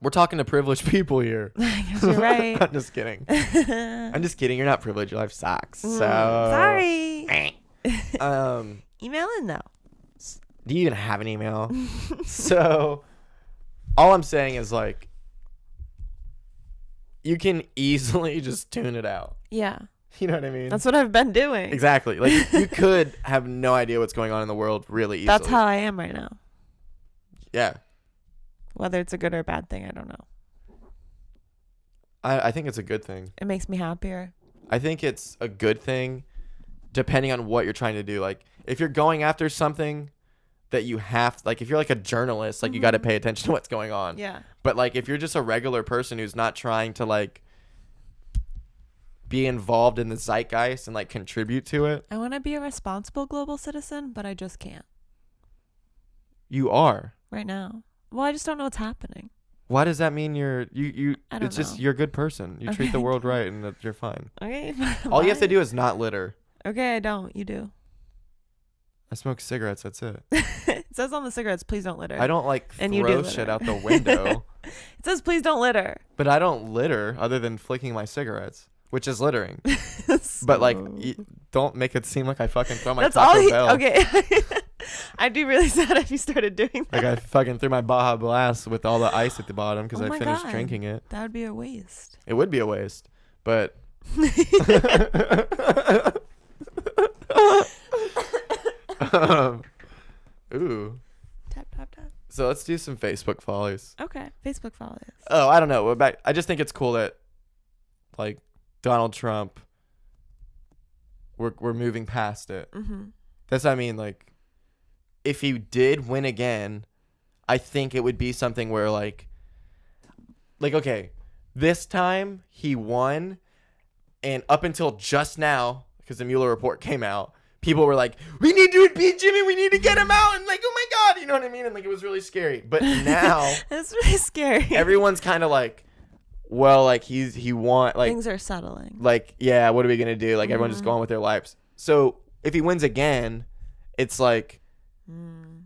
We're talking to privileged people here. I guess you're right. I'm just kidding. I'm just kidding. You're not privileged. Your life sucks. So sorry. Email in though. Do you even have an email? So all I'm saying is like, you can easily just tune it out. Yeah. You know what I mean? That's what I've been doing. Exactly. Like, you could have no idea what's going on in the world really easily. That's how I am right now. Yeah. Whether it's a good or a bad thing, I don't know. I think it's a good thing. It makes me happier. I think it's a good thing depending on what you're trying to do. Like, if you're going after something that you have, like, if you're like a journalist, like, you got to pay attention to what's going on. Yeah. But like, if you're just a regular person who's not trying to like be involved in the zeitgeist and like contribute to it. I want to be a responsible global citizen, but I just can't. You are. Right now. Well, I just don't know what's happening. Why does that mean you I don't it's just know. you're a good person. You treat the world right and that you're fine. Okay. All you have to do is not litter. Okay, I don't. You do. I smoke cigarettes, that's it. It says on the cigarettes, please don't litter. I don't like and throw shit out the window. It says please don't litter. But I don't litter other than flicking my cigarettes, which is littering. But like, don't make it seem like I fucking throw my Taco Bell. Okay. I'd be really sad if you started doing that. Like, I fucking threw my Baja Blast with all the ice at the bottom because I finished drinking it. That would be a waste. It would be a waste, but ooh. Tap, tap, tap. So let's do some Facebook follies. Okay, Facebook follies. Oh, I don't know. I just think it's cool that, like, Donald Trump, we're moving past it. Mm-hmm. That's what I mean. Like, if he did win again, I think it would be something where like, okay, this time he won, and up until just now, because the Mueller report came out, people were like, we need to impeach Jimmy, we need to get him out, and like, oh my God, you know what I mean? And like, it was really scary. But now it's really scary. Everyone's kind of like, well, like he won, like things are settling. Like, yeah, what are we gonna do? Like, everyone's just going with their lives. So if he wins again, it's like,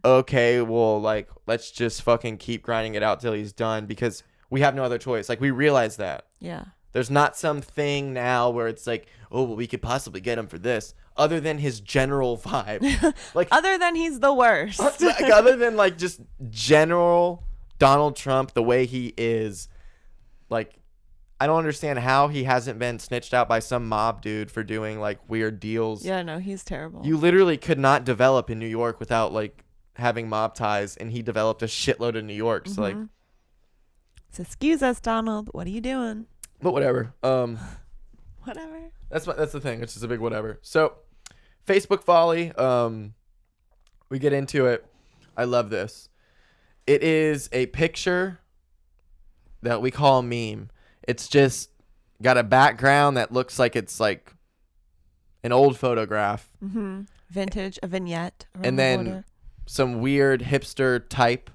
okay, well, like, let's just fucking keep grinding it out till he's done, because we have no other choice. Like, we realize that. Yeah. There's not something now where it's like, oh, well, we could possibly get him for this, other than his general vibe. Like, other than he's the worst. Like, other than like just general Donald Trump, the way he is, like, I don't understand how he hasn't been snitched out by some mob dude for doing like weird deals. Yeah, no, he's terrible. You literally could not develop in New York without like having mob ties, and he developed a shitload in New York. So like, so excuse us, Donald. What are you doing? But whatever. Whatever. That's the thing. It's just a big whatever. So, Facebook folly. We get into it. I love this. It is a picture that we call a meme. It's just got a background that looks like it's like an old photograph. Vintage, a vignette. And then some weird hipster type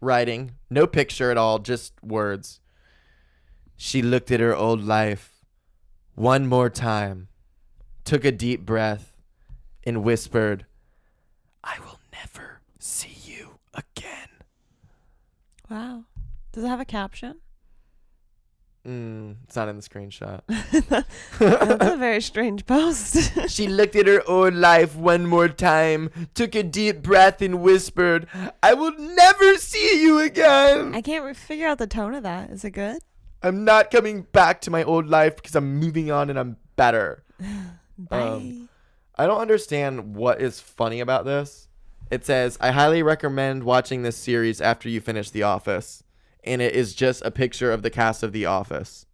writing. No picture at all, just words. She looked at her old life one more time, took a deep breath, and whispered, I will never see you again. Wow. Does it have a caption? It's not in the screenshot. That's a very strange post. She looked at her old life one more time, took a deep breath, and whispered, I will never see you again. I can't figure out the tone of that. Is it good? I'm not coming back to my old life because I'm moving on and I'm better. Bye. I don't understand what is funny about this. It says, I highly recommend watching this series after you finish The Office. And it is just a picture of the cast of The Office.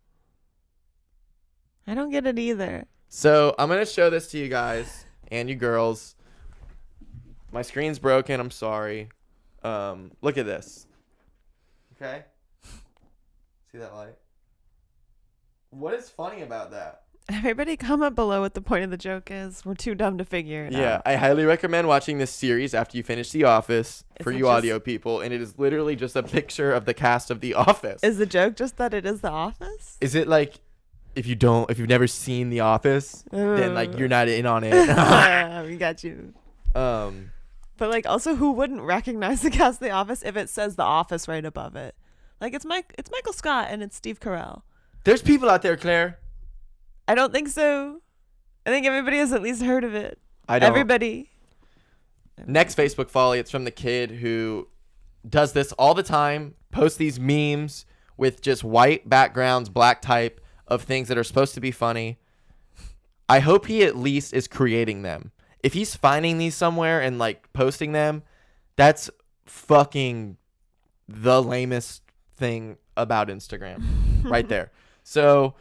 I don't get it either. So I'm going to show this to you guys and you girls. My screen's broken. I'm sorry. Look at this. Okay? See that light? What is funny about that? Everybody comment below what the point of the joke is. We're too dumb to figure it out. Yeah, I highly recommend watching this series after you finish The Office for you audio people. And it is literally just a picture of the cast of The Office. Is the joke just that it is The Office? Is it like if you've never seen The Office, then like you're not in on it? We got you. But like also who wouldn't recognize the cast of The Office if it says The Office right above it? Like it's Michael Scott and it's Steve Carell. There's people out there, Claire. I don't think so. I think everybody has at least heard of it. I don't. Everybody. Next Facebook folly, it's from the kid who does this all the time, posts these memes with just white backgrounds, black type of things that are supposed to be funny. I hope he at least is creating them. If he's finding these somewhere and like posting them, that's fucking the lamest thing about Instagram right there. So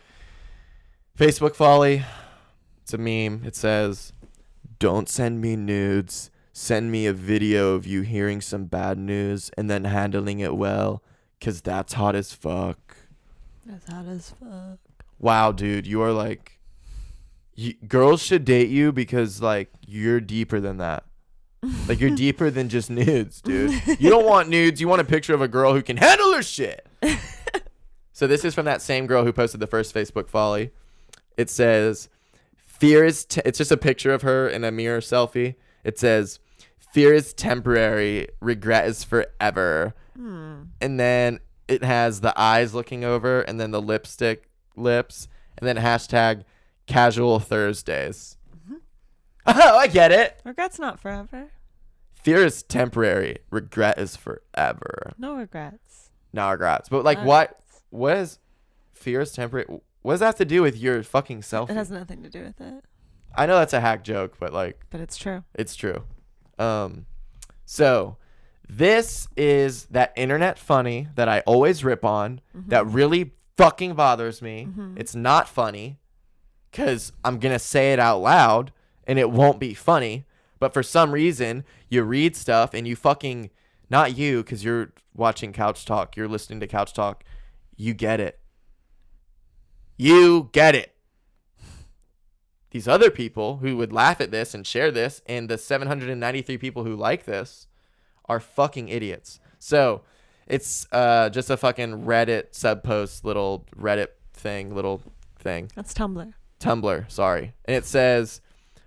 Facebook folly, it's a meme. It says, don't send me nudes. Send me a video of you hearing some bad news and then handling it well, because that's hot as fuck. That's hot as fuck. Wow, dude. You are like, girls should date you because like you're deeper than that. Like you're deeper than just nudes, dude. You don't want nudes. You want a picture of a girl who can handle her shit. So this is from that same girl who posted the first Facebook folly. It says, fear is, it's just a picture of her in a mirror selfie. It says, fear is temporary, regret is forever. And then it has the eyes looking over and then the lipstick lips and then hashtag casual Thursdays. Oh, I get it. Regret's not forever. Fear is temporary, regret is forever. No regrets. No regrets. But like what is fear is temporary? What does that have to do with your fucking selfie? It has nothing to do with it. I know that's a hack joke, but like... But it's true. It's true. So this is that internet funny that I always rip on that really fucking bothers me. It's not funny because I'm going to say it out loud and it won't be funny. But for some reason, you read stuff and you fucking... Not you, because you're watching Couch Talk. You're listening to Couch Talk. You get it. You get it. These other people who would laugh at this and share this, and the 793 people who like this are fucking idiots. So it's just a fucking Reddit subpost, little thing. That's Tumblr. Tumblr, sorry. And it says,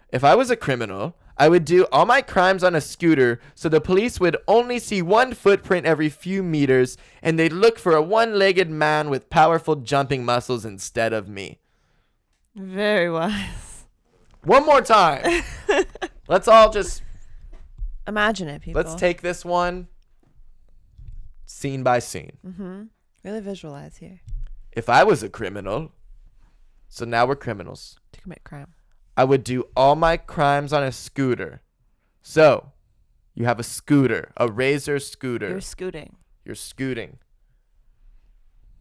if I was a criminal, I would do all my crimes on a scooter so the police would only see one footprint every few meters and they'd look for a one-legged man with powerful jumping muscles instead of me. Very wise. One more time. Let's all just... Imagine it, people. Let's take this one scene by scene. Really visualize here. If I was a criminal, so now we're criminals. To commit crime. I would do all my crimes on a scooter. So, you have a scooter, a Razor scooter. You're scooting. You're scooting.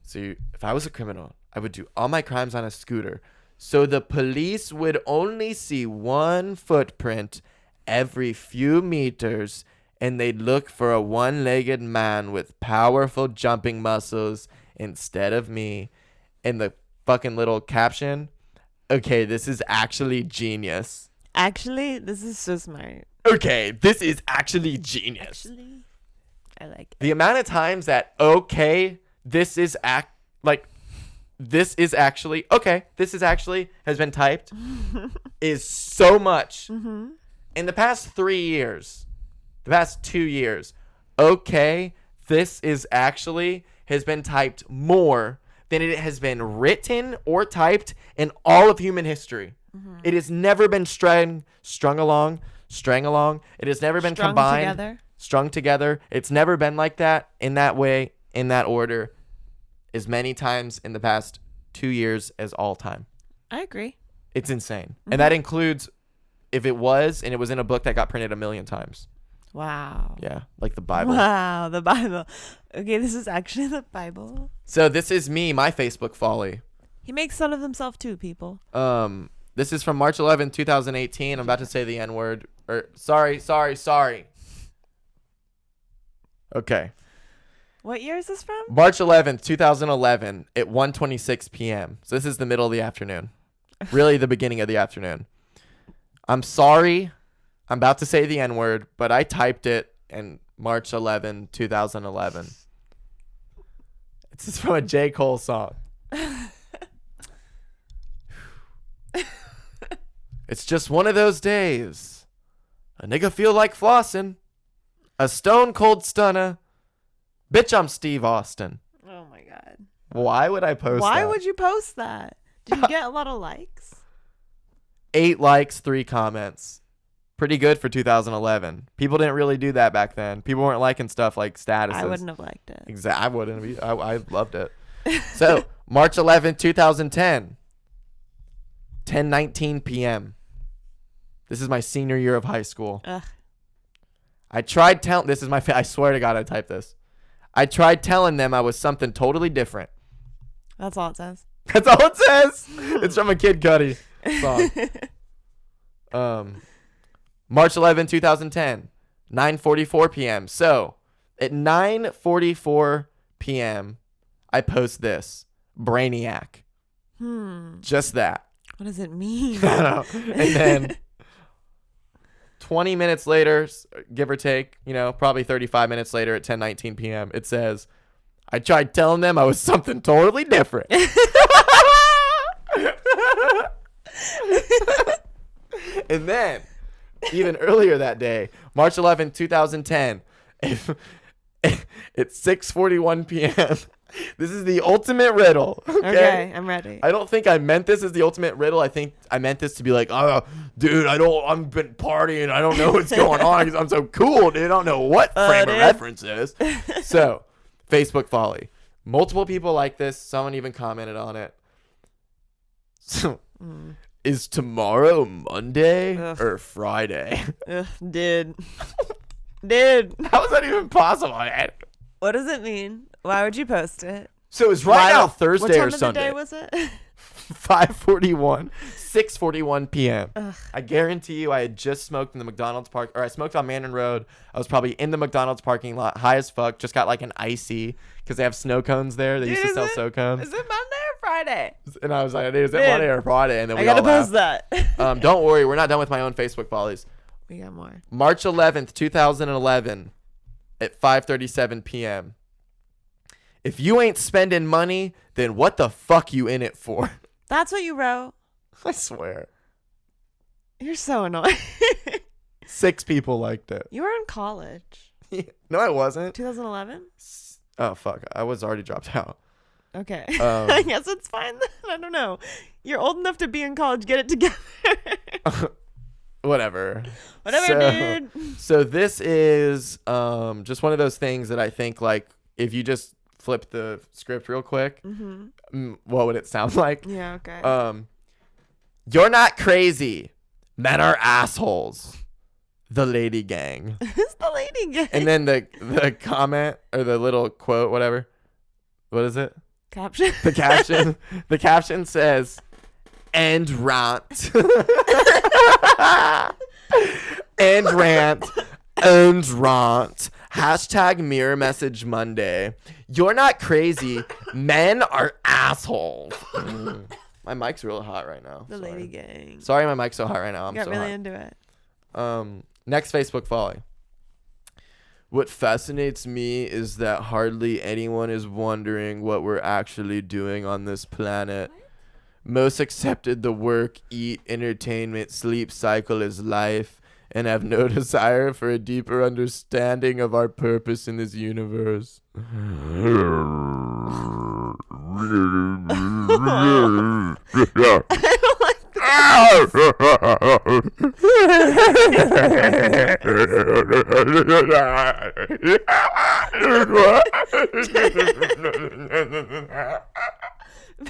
So, if I was a criminal, I would do all my crimes on a scooter. So, the police would only see one footprint every few meters, and they'd look for a one-legged man with powerful jumping muscles instead of me. And the fucking little caption... Okay, this is actually genius. Actually, this is so smart. Okay, this is actually genius. Actually, I like it. The amount of times that okay, this is actually has been typed is so much. Mm-hmm. In the past 3 years, the past 2 years, okay, this is actually has been typed more than it has been written or typed in all of human history. Mm-hmm. It has never been strung along. It has never been strung together. It's never been like that in that way, in that order, as many times in the past 2 years as all time. I agree. It's insane. Mm-hmm. And that includes if it was in a book that got printed 1 million times. Wow. Yeah, like the Bible. Wow, the Bible. Okay, this is actually the Bible. So this is me, my Facebook folly. He makes fun of himself too, people. This is from March 11, 2018. I'm about to say the N-word. Sorry. Okay. What year is this from? March 11th, 2011 at 1:26 p.m. So this is the middle of the afternoon. Really the beginning of the afternoon. I'm sorry. I'm about to say the N-word, but I typed it in March 11, 2011. It's from a J. Cole song. It's just one of those days. A nigga feel like flossing. A stone cold stunner. Bitch, I'm Steve Austin. Oh my God. Why would I post that? Why would you post that? Did you get a lot of likes? 8 likes, 3 comments. Pretty good for 2011. People didn't really do that back then. People weren't liking stuff like statuses. I wouldn't have liked it. Exactly. I wouldn't have. I loved it. So, March 11th, 2010. 10:19 p.m. This is my senior year of high school. Ugh. I tried telling... This is my... I swear to God I typed this. I tried telling them I was something totally different. That's all it says. That's all it says. It's from a Kid Cudi song. March 11, 2010, 9:44 p.m. So, at 9:44 p.m., I post this. Brainiac. Just that. What does it mean? I don't know. And then 20 minutes later, give or take, probably 35 minutes later at 10:19 p.m., it says, I tried telling them I was something totally different. And then, even earlier that day, March 11, 2010, it's 6:41 p.m. This is the ultimate riddle. Okay, I'm ready. I don't think I meant this as the ultimate riddle. I think I meant this to be like, oh, dude, I've been partying. I don't know what's going on because I'm so cool, dude. I don't know what frame of reference is. So, Facebook folly. Multiple people like this. Someone even commented on it. So, is tomorrow Monday or Friday? Dude. How is that even possible? What does it mean? Why would you post it? So it's now Thursday or Sunday. What time of the day was it? 5:41, 6:41 p.m. Ugh. I guarantee you I had just smoked in the McDonald's park, or I smoked on Mandarin Road. I was probably in the McDonald's parking lot, high as fuck, just got like an icy, because they have snow cones there. They used to sell snow cones. Is it Monday or Friday? And I was like, is it Monday or Friday? And then we gotta post that. Don't worry, we're not done with my own Facebook follies. We got more. March 11th, 2011 at 5:37 p.m. If you ain't spending money, then what the fuck you in it for? That's what you wrote. I swear. You're so annoying. 6 people liked it. You were in college. No, I wasn't. 2011? Oh, fuck. I was already dropped out. Okay. I guess it's fine then. I don't know. You're old enough to be in college. Get it together. Whatever, dude. So this is just one of those things that I think, like, if you just flip the script real quick, what would it sound like? Yeah, okay. You're not crazy. Men are assholes. The lady gang. Who's the lady gang? And then the comment or the little quote, whatever. What is it? Caption. The caption says, "End rant." End rant. End rant. Hashtag mirror message Monday. You're not crazy. Men are assholes. My mic's really hot right now. The lady gang. Sorry my mic's so hot right now. I'm got so really hot. into it. Next Facebook folly. What fascinates me is that hardly anyone is wondering what we're actually doing on this planet. Most accepted the work, eat, entertainment, sleep cycle is life, and have no desire for a deeper understanding of our purpose in this universe.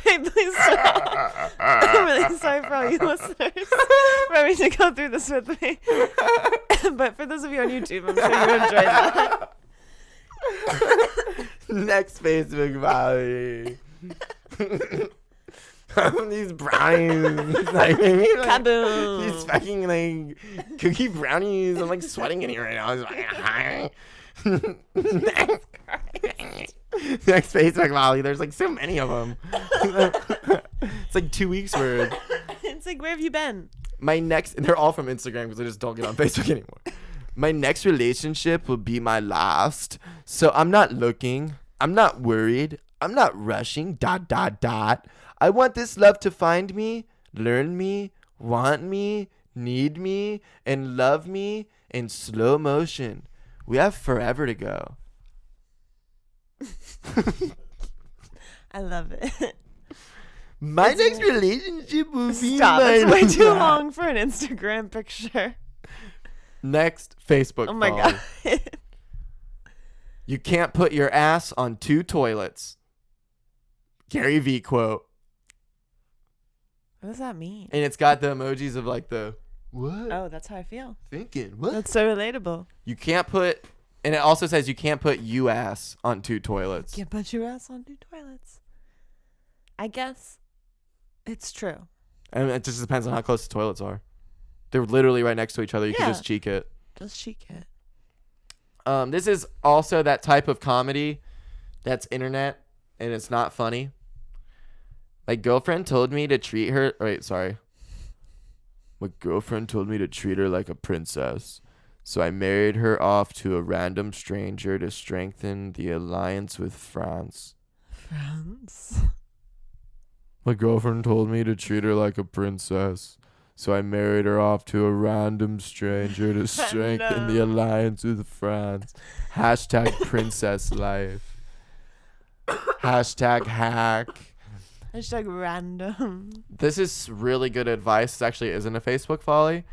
Babe, please stop. I'm really sorry for all you listeners for having to go through this with me. But for those of you on YouTube, I'm sure you enjoyed that. Next Facebook volley. These brownies, like, Kaboom. these fucking like cookie brownies. I'm like sweating in here right now. Next Facebook volley. There's like so many of them. It's like 2 weeks worth. It's like, where have you been? They're all from Instagram because I just don't get on Facebook anymore. My next relationship will be my last, so I'm not looking. I'm not worried. I'm not rushing. ... I want this love to find me, learn me, want me, need me, and love me in slow motion. We have forever to go. I love it. My next relationship will be Stop. my It's way too last. long for an Instagram picture. Next Facebook Oh my folly. God. You can't put your ass on 2 toilets. Gary V quote. What does that mean? And it's got the emojis of like the what? Oh, that's how I feel. Thinking what? That's so relatable. You can't put, and it also says you can't put you ass on 2 toilets. Can't put your ass on 2 toilets. I guess it's true. And it just depends on how close the toilets are. They're literally right next to each other. You can Yeah. just cheek it. Just cheek it. This is also that type of comedy that's internet and it's not funny. My girlfriend told me to treat her. Wait, sorry. My girlfriend told me to treat her like a princess. So I married her off to a random stranger to strengthen the alliance with France. France. My girlfriend told me to treat her like a princess. So I married her off to a random stranger to strengthen the alliance with France. Hashtag princess life. Hashtag hack. Hashtag random. This is really good advice. This actually isn't a Facebook folly.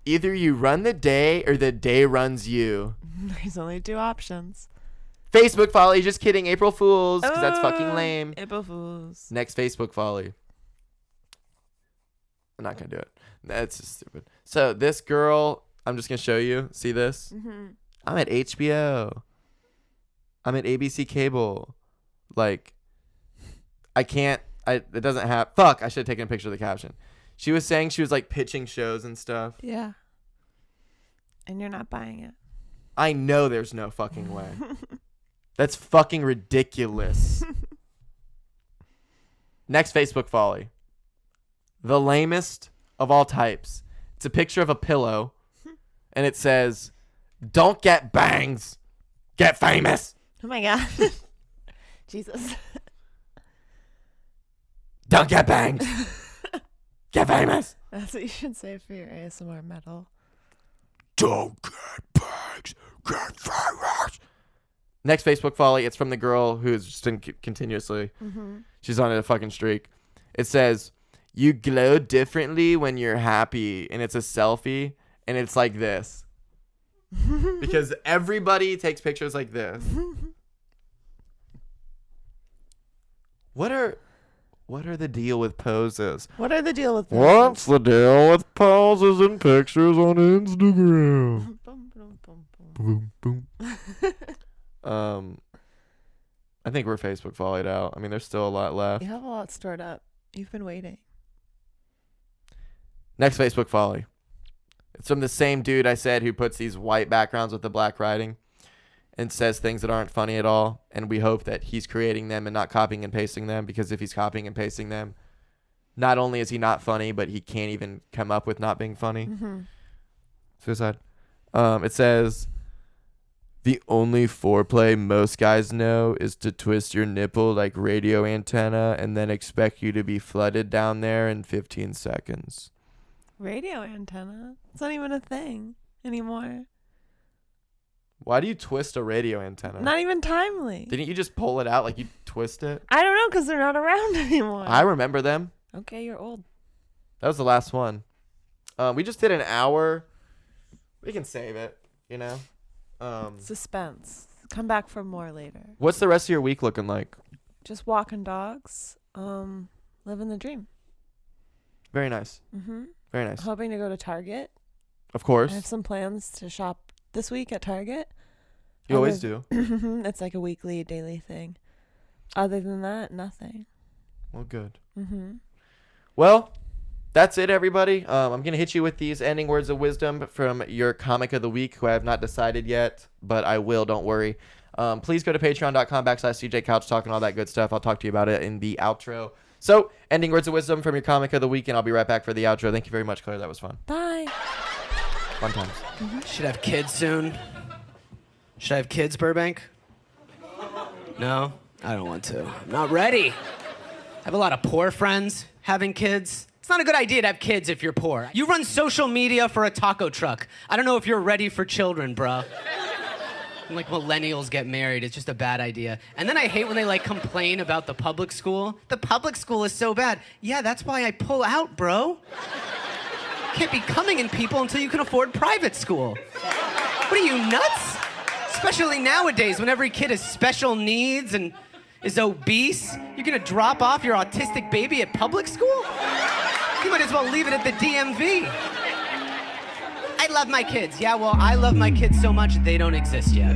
Either you run the day or the day runs you. There's only 2 options. Facebook folly. Just kidding. April Fools. Because that's fucking lame. April Fools. Next Facebook folly. I'm not going to do it. That's just stupid. So this girl, I'm just going to show you. See this? Mm-hmm. I'm at HBO. I'm at ABC Cable. Like, I can't. It doesn't have. Fuck, I should have taken a picture of the caption. She was saying she was like pitching shows and stuff. Yeah. And you're not buying it. I know there's no fucking way. That's fucking ridiculous. Next Facebook folly. The lamest of all types. It's a picture of a pillow and it says, "Don't get bangs, get famous." Oh my God. Jesus. Don't get bangs, get famous. That's what you should say for your ASMR metal. Don't get bangs, get famous. Next Facebook folly. It's from the girl who's just been continuously. Mm-hmm. She's on a fucking streak. It says, "You glow differently when you're happy," and it's a selfie, and it's like this. Because everybody takes pictures like this. What are the deal with poses? What are the deal with What's the deal with poses and pictures on Instagram? Boom, boom. I think we're Facebook volleyed out. I mean, there's still a lot left. You have a lot stored up. You've been waiting. Next Facebook folly. It's from the same dude I said who puts these white backgrounds with the black writing and says things that aren't funny at all. And we hope that he's creating them and not copying and pasting them, because if he's copying and pasting them, not only is he not funny, but he can't even come up with not being funny. Mm-hmm. Suicide. It says, the only foreplay most guys know is to twist your nipple like radio antenna and then expect you to be flooded down there in 15 seconds. Radio antenna? It's not even a thing anymore. Why do you twist a radio antenna? Not even timely. Didn't you just pull it out like you twist it? I don't know because they're not around anymore. I remember them. Okay, you're old. That was the last one. We just did an hour. We can save it, you know? Suspense. Come back for more later. What's the rest of your week looking like? Just walking dogs. Living the dream. Very nice. Mm-hmm. Very nice. Hoping to go to Target. Of course. I have some plans to shop this week at Target. You always do. It's like a weekly, daily thing. Other than that, nothing. Well, good. Mm-hmm. Well, that's it, everybody. I'm going to hit you with these ending words of wisdom from your comic of the week, who I have not decided yet, but I will, don't worry. Please go to patreon.com/CJ Couch Talk and all that good stuff. I'll talk to you about it in the outro. So, ending words of wisdom from your comic of the week, and I'll be right back for the outro. Thank you very much, Claire. That was fun. Bye. Fun times. Mm-hmm. Should I have kids soon? Should I have kids, Burbank? No, I don't want to. I'm not ready. I have a lot of poor friends having kids. It's not a good idea to have kids if you're poor. You run social media for a taco truck. I don't know if you're ready for children, bro. Like millennials get married, it's just a bad idea. And then I hate when they like complain about the public school. The public school is so bad. Yeah, that's why I pull out, bro. Can't be coming in people until you can afford private school. What are you, nuts? Especially nowadays when every kid has special needs and is obese. You're gonna drop off your autistic baby at public school? You might as well leave it at the DMV. I love my kids. Yeah, well, I love my kids so much they don't exist yet.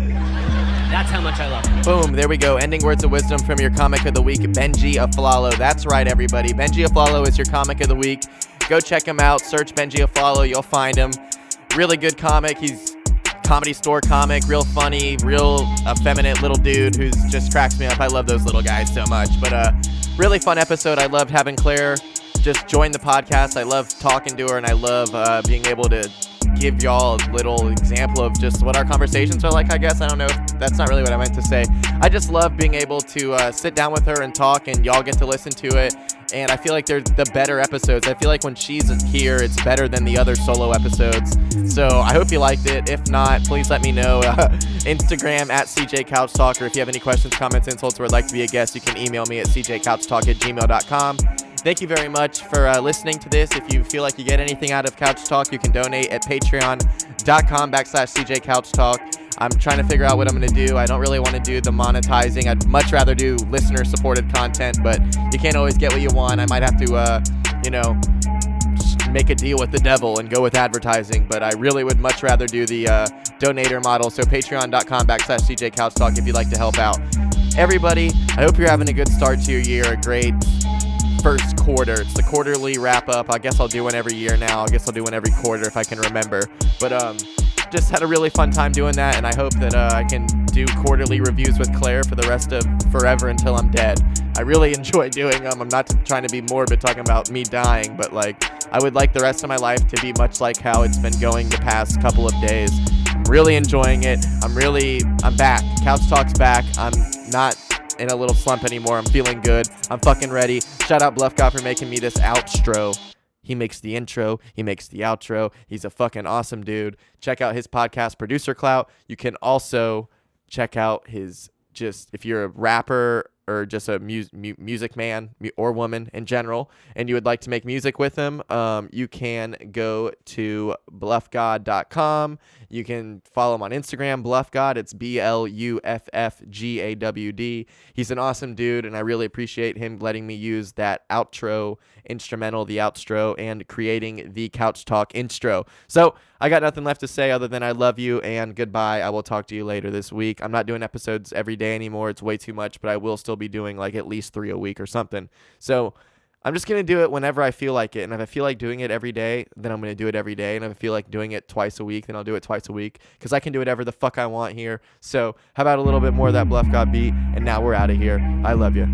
That's how much I love them. Boom, there we go. Ending words of wisdom from your comic of the week, Benji Aflalo. That's right, everybody. Benji Aflalo is your comic of the week. Go check him out. Search Benji Aflalo. You'll find him. Really good comic. He's Comedy Store comic, real funny, real effeminate little dude who's just cracks me up. I love those little guys so much. But really fun episode. I loved having Claire just join the podcast. I love talking to her, and I love being able to give y'all a little example of just what our conversations are like, I guess. I don't know if that's not really what I meant to say. I just love being able to sit down with her and talk, and y'all get to listen to it. And I feel like they're the better episodes. I feel like when she's here, it's better than the other solo episodes. So I hope you liked it. If not, please let me know. Instagram at CJ Couch Talk, or if you have any questions, comments, insults, or would like to be a guest, you can email me at cjcouchtalk@gmail.com. Thank you very much for listening to this. If you feel like you get anything out of Couch Talk, you can donate at patreon.com/CJ Couch Talk. I'm trying to figure out what I'm going to do. I don't really want to do the monetizing. I'd much rather do listener-supported content, but you can't always get what you want. I might have to, make a deal with the devil and go with advertising, but I really would much rather do the donator model. So patreon.com/CJ Couch Talk if you'd like to help out. Everybody, I hope you're having a good start to your year, a great first quarter. It's the quarterly wrap-up. I guess I'll do one every year now. I guess I'll do one every quarter if I can remember. But just had a really fun time doing that, and I hope that I can do quarterly reviews with Claire for the rest of forever until I'm dead. I really enjoy doing them. I'm not trying to be morbid talking about me dying, but like I would like the rest of my life to be much like how it's been going the past couple of days. I'm really enjoying it. I'm back. Couch Talk's back. I'm not in a little slump anymore. I'm feeling good. I'm fucking ready. Shout out Bluff God for making me this outro. He makes the intro. He makes the outro. He's a fucking awesome dude. Check out his podcast, Producer Clout. You can also check out his, if you're a rapper or just a music man or woman in general, and you would like to make music with him, you can go to bluffgod.com. You can follow him on Instagram, BluffGod. It's BLUFFGAWD. He's an awesome dude, and I really appreciate him letting me use that outro instrumental, the outro, and creating the Couch Talk intro. So I got nothing left to say other than I love you and goodbye. I will talk to you later this week. I'm not doing episodes every day anymore. It's way too much, but I will still be doing like at least 3 a week or something. So I'm just going to do it whenever I feel like it. And if I feel like doing it every day, then I'm going to do it every day. And if I feel like doing it twice a week, then I'll do it twice a week, because I can do whatever the fuck I want here. So how about a little bit more of that Bluff God beat? And now we're out of here. I love you.